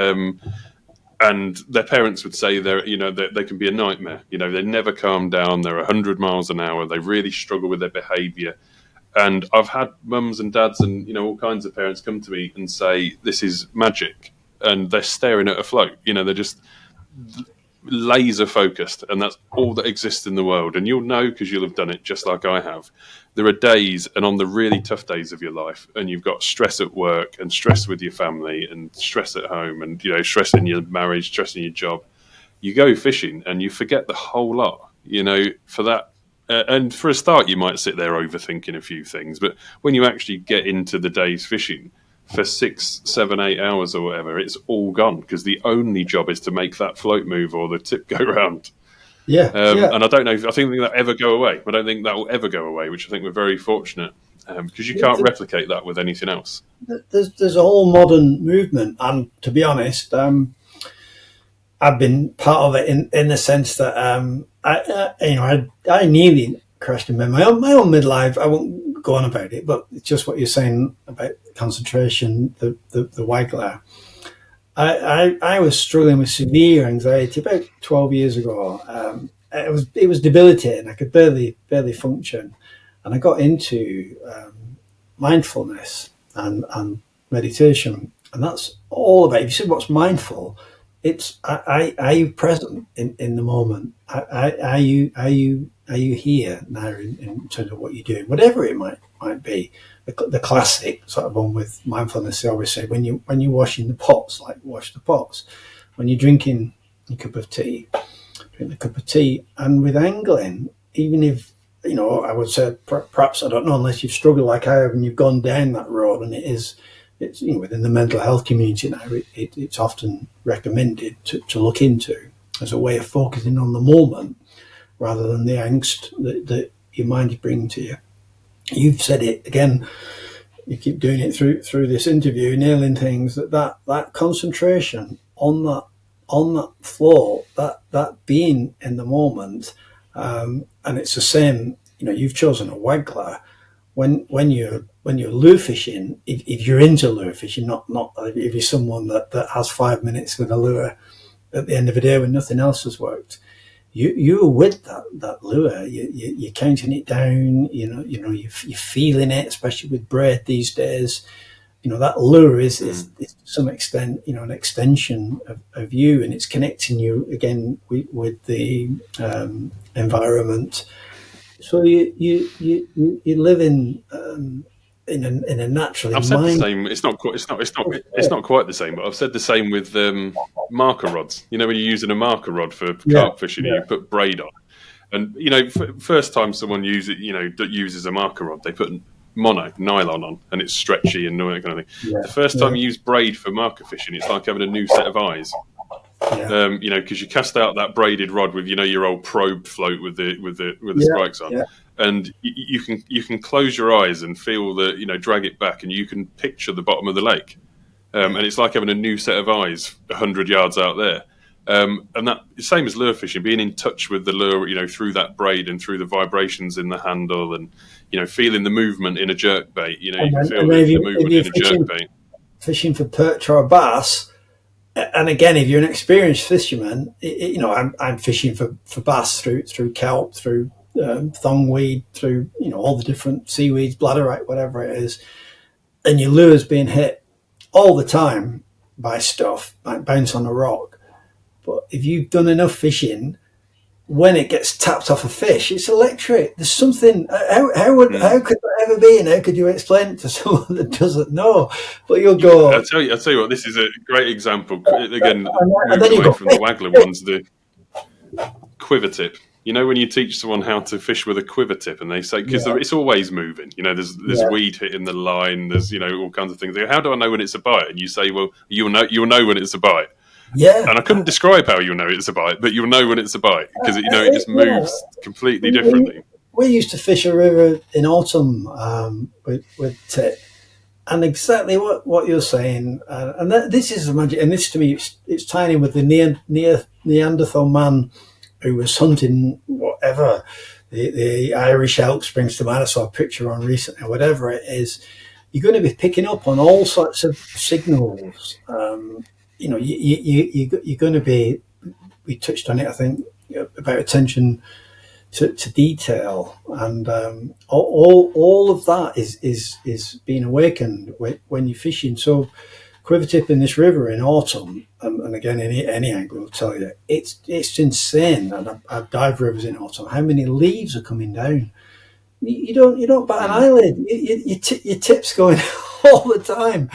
And their parents would say they can be a nightmare. They never calm down. They're 100 miles an hour. They really struggle with their behaviour. And I've had mums and dads and all kinds of parents come to me and say this is magic, and they're staring at a float. They're just laser focused, and that's all that exists in the world. And you'll know because you'll have done it just like I have. There are days, and on the really tough days of your life, and you've got stress at work and stress with your family and stress at home and stress in your marriage, stress in your job. You go fishing and you forget the whole lot. For that. And for a start, you might sit there overthinking a few things, but when you actually get into the day's fishing for 6, 7, 8 hours or whatever, it's all gone because the only job is to make that float move or the tip go round. Yeah. And I don't know. I think that ever go away. I don't think that will ever go away, which I think we're very fortunate because you can't replicate that with anything else. There's a whole modern movement, and to be honest, I've been part of it in the sense that I nearly crashed in my own midlife. I won't go on about it, but it's just what you're saying about concentration, the waggler. I was struggling with severe anxiety about 12 years ago. It was debilitating. I could barely function, and I got into mindfulness and meditation, and that's all about. If you said what's mindful, it's are you present in the moment? Are you here now in terms of what you're doing, whatever it might be. The classic sort of one with mindfulness, they always say when you're washing the pots, like wash the pots. When you're drinking a cup of tea, drink the cup of tea. And with angling, even if I would say perhaps, I don't know, unless you've struggled like I have and you've gone down that road, and it's within the mental health community now, it's often recommended to look into as a way of focusing on the moment rather than the angst that your mind is bringing to you. You've said it again. You keep doing it through this interview, nailing things. That concentration on that flow, that being in the moment, and it's the same. You've chosen a waggler. When you're lure fishing, if you're into lure fishing, not if you're someone that has 5 minutes with a lure at the end of the day when nothing else has worked. You're with that lure. You're counting it down. You're feeling it, especially with braid these days. That lure is to some extent, an extension of you, and it's connecting you again with the environment. So you live in a naturally. I've said the same. It's not quite the same, but I've said the same with marker rods. When you're using a marker rod for carp fishing, you put braid on, and first time someone that uses a marker rod, they put nylon on, and it's stretchy and all that kind of thing. The first time you use braid for marker fishing, it's like having a new set of eyes. Because you cast out that braided rod with your old probe float with the spikes on, and you can close your eyes and feel drag it back, and you can picture the bottom of the lake, and it's like having a new set of eyes 100 yards out there. And that same as lure fishing, being in touch with the lure, through that braid and through the vibrations in the handle, and feeling the movement in a jerk bait. You can feel the movement in a jerk bait. Fishing for perch or a bass, and again, if you're an experienced fisherman, I'm fishing for bass through kelp, through thongweed, through all the different seaweeds, bladderwrack, whatever it is, and your lure's being hit all the time by stuff like bounce on a rock. But if you've done enough fishing, when it gets tapped off a fish, it's electric. There's something. How could that ever be? And how could you explain it to someone that doesn't know? But you'll go. I'll tell you what. This is a great example. Again, moving away from the waggler ones, the quiver tip. When you teach someone how to fish with a quiver tip, and they say, because it's always moving. There's weed hitting the line. There's all kinds of things. They go, how do I know when it's a bite? And you say, well, you'll know when it's a bite. Yeah, and I couldn't describe how you'll know it's a bite, but you'll know when it's a bite because it just moves completely differently. We used to fish a river in autumn with tip, and exactly what you're saying, and this is the magic. And this to me, it's tying in with the Neanderthal man who was hunting whatever the Irish elk springs to mind. I saw a picture on recently, whatever it is. You're going to be picking up on all sorts of signals. You're going to be. We touched on it, I think, about attention to detail, and all of that is being awakened when you're fishing. So, quiver tip in this river in autumn, and again, any angler will tell you it's insane. And I've dived rivers in autumn. How many leaves are coming down? You don't bat an eyelid. Your tip's going all the time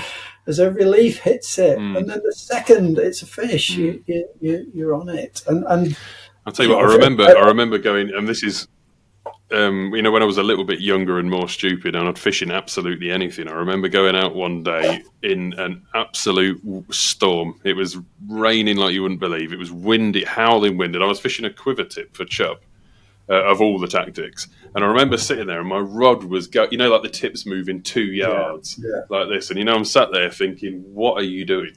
as every leaf hits it, and then the second it's a fish, you're on it. And I'll tell you what, I remember going, and this is, when I was a little bit younger and more stupid, and I'd fish in absolutely anything. I remember going out one day in an absolute storm. It was raining like you wouldn't believe. It was windy, howling wind, and I was fishing a quiver tip for chub. Of all the tactics, and I remember sitting there, and my rod was like the tips moving 2 yards like this, and I'm sat there thinking, "What are you doing?"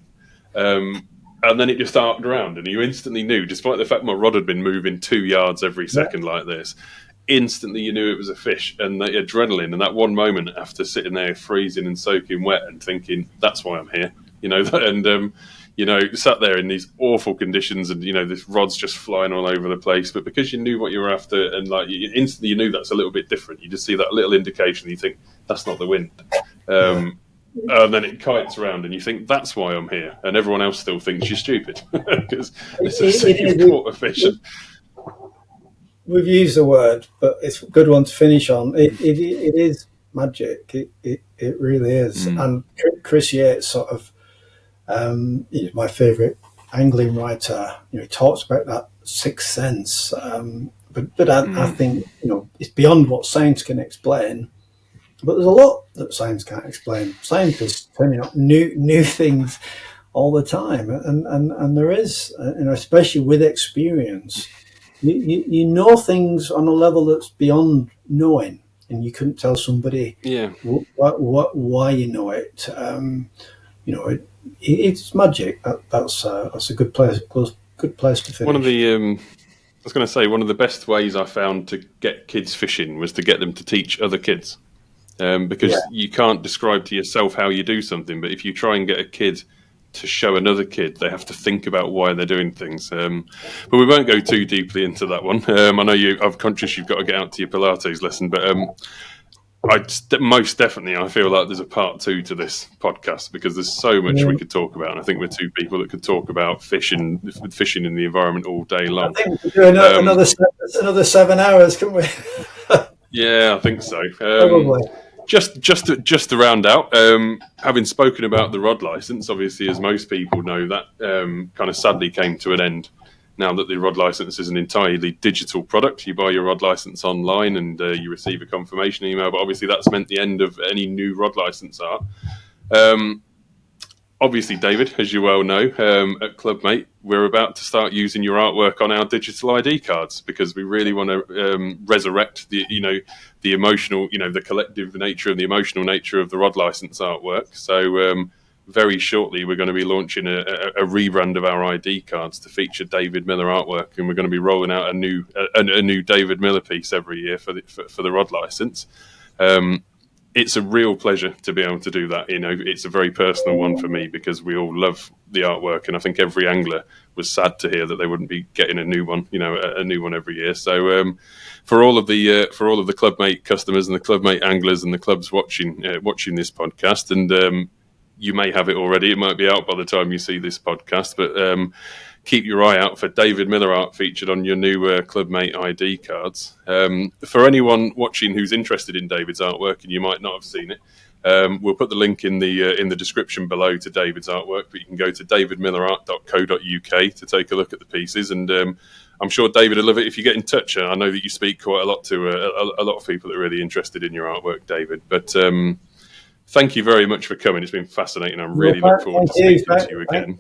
And then it just arced around, and you instantly knew, despite the fact my rod had been moving 2 yards every second like this. Instantly, you knew it was a fish, and the adrenaline, and that one moment after sitting there freezing and soaking wet, and thinking, "That's why I'm here," and sat there in these awful conditions, and this rod's just flying all over the place. But because you knew what you were after, and instantly you knew that's a little bit different. You just see that little indication, and you think that's not the wind, and then it kites around, and you think that's why I'm here, and everyone else still thinks you're stupid because you've caught a fish. We've used the word, but it's a good one to finish on. It is magic. It really is. And Chris Yates sort of. He's my favourite angling writer. He talks about that sixth sense, but I think it's beyond what science can explain. But there's a lot that science can't explain. Scientists turning up new things all the time, and there is, especially with experience, you know things on a level that's beyond knowing, and you couldn't tell somebody why you know it. It's magic. That's a good place. Good place to finish. One of the best ways I found to get kids fishing was to get them to teach other kids, because you can't describe to yourself how you do something, but if you try and get a kid to show another kid, they have to think about why they're doing things. But we won't go too deeply into that one. I know I'm conscious you've got to get out to your Pilates lesson, but most definitely, I feel like there's a part 2 to this podcast because there's so much we could talk about. And I think we're two people that could talk about fishing in the environment all day long. I think we could do another 7 hours, couldn't we? Yeah, I think so. Probably. Just to round out, having spoken about the rod license, obviously, as most people know, that kind of sadly came to an end. Now that the rod license is an entirely digital product, you buy your rod license online and you receive a confirmation email. But obviously, that's meant the end of any new rod license art. Obviously, David, as you well know, at Clubmate, we're about to start using your artwork on our digital ID cards because we really want to resurrect the emotional, the collective nature and the emotional nature of the rod license artwork. So very shortly we're going to be launching a rebrand of our ID cards to feature David Miller artwork, and we're going to be rolling out a new David Miller piece every year for the rod license. It's a real pleasure to be able to do that. It's a very personal one for me because we all love the artwork, and I think every angler was sad to hear that they wouldn't be getting a new one, a new one every year. So for all of the Clubmate customers and the Clubmate anglers and the clubs watching this podcast, and you may have it already, it might be out by the time you see this podcast, but keep your eye out for David Miller art featured on your new Clubmate ID cards. For anyone watching who's interested in David's artwork and you might not have seen it, we'll put the link in the description below to David's artwork, but you can go to davidmillerart.co.uk to take a look at the pieces, and I'm sure David will love it if you get in touch. I know that you speak quite a lot to a lot of people that are really interested in your artwork, David, but thank you very much for coming. It's been fascinating. I'm really looking forward to speaking to you again.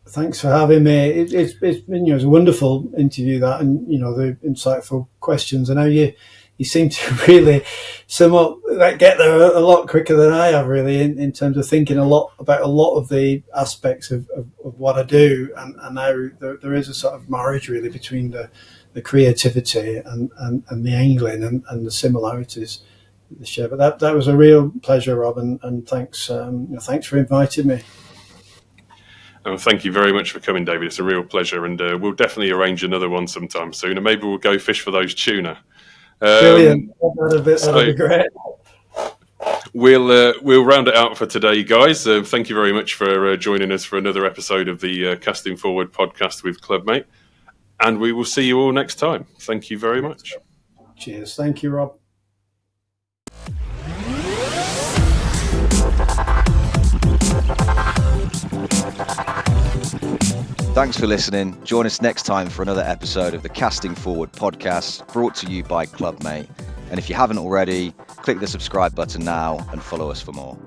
Thanks for having me. It's been a wonderful interview, that, and the insightful questions. I know you seem to really somewhat get there a lot quicker than I have, really, in terms of thinking about a lot of the aspects of what I do, and now there is a sort of marriage really between the creativity and the angling and the similarities they share. But that was a real pleasure, Rob, and thanks for inviting me. Thank you very much for coming, David. It's a real pleasure, and we'll definitely arrange another one sometime soon, and maybe we'll go fish for those tuna. Brilliant. That'd be great. We'll round it out for today, guys. Thank you very much for joining us for another episode of the Casting Forward podcast with Clubmate, and we will see you all next time. Thank you very much. Cheers. Thank you, Rob. Thanks for listening. Join us next time for another episode of the Casting Forward podcast, brought to you by Clubmate. And if you haven't already, click the subscribe button now and follow us for more.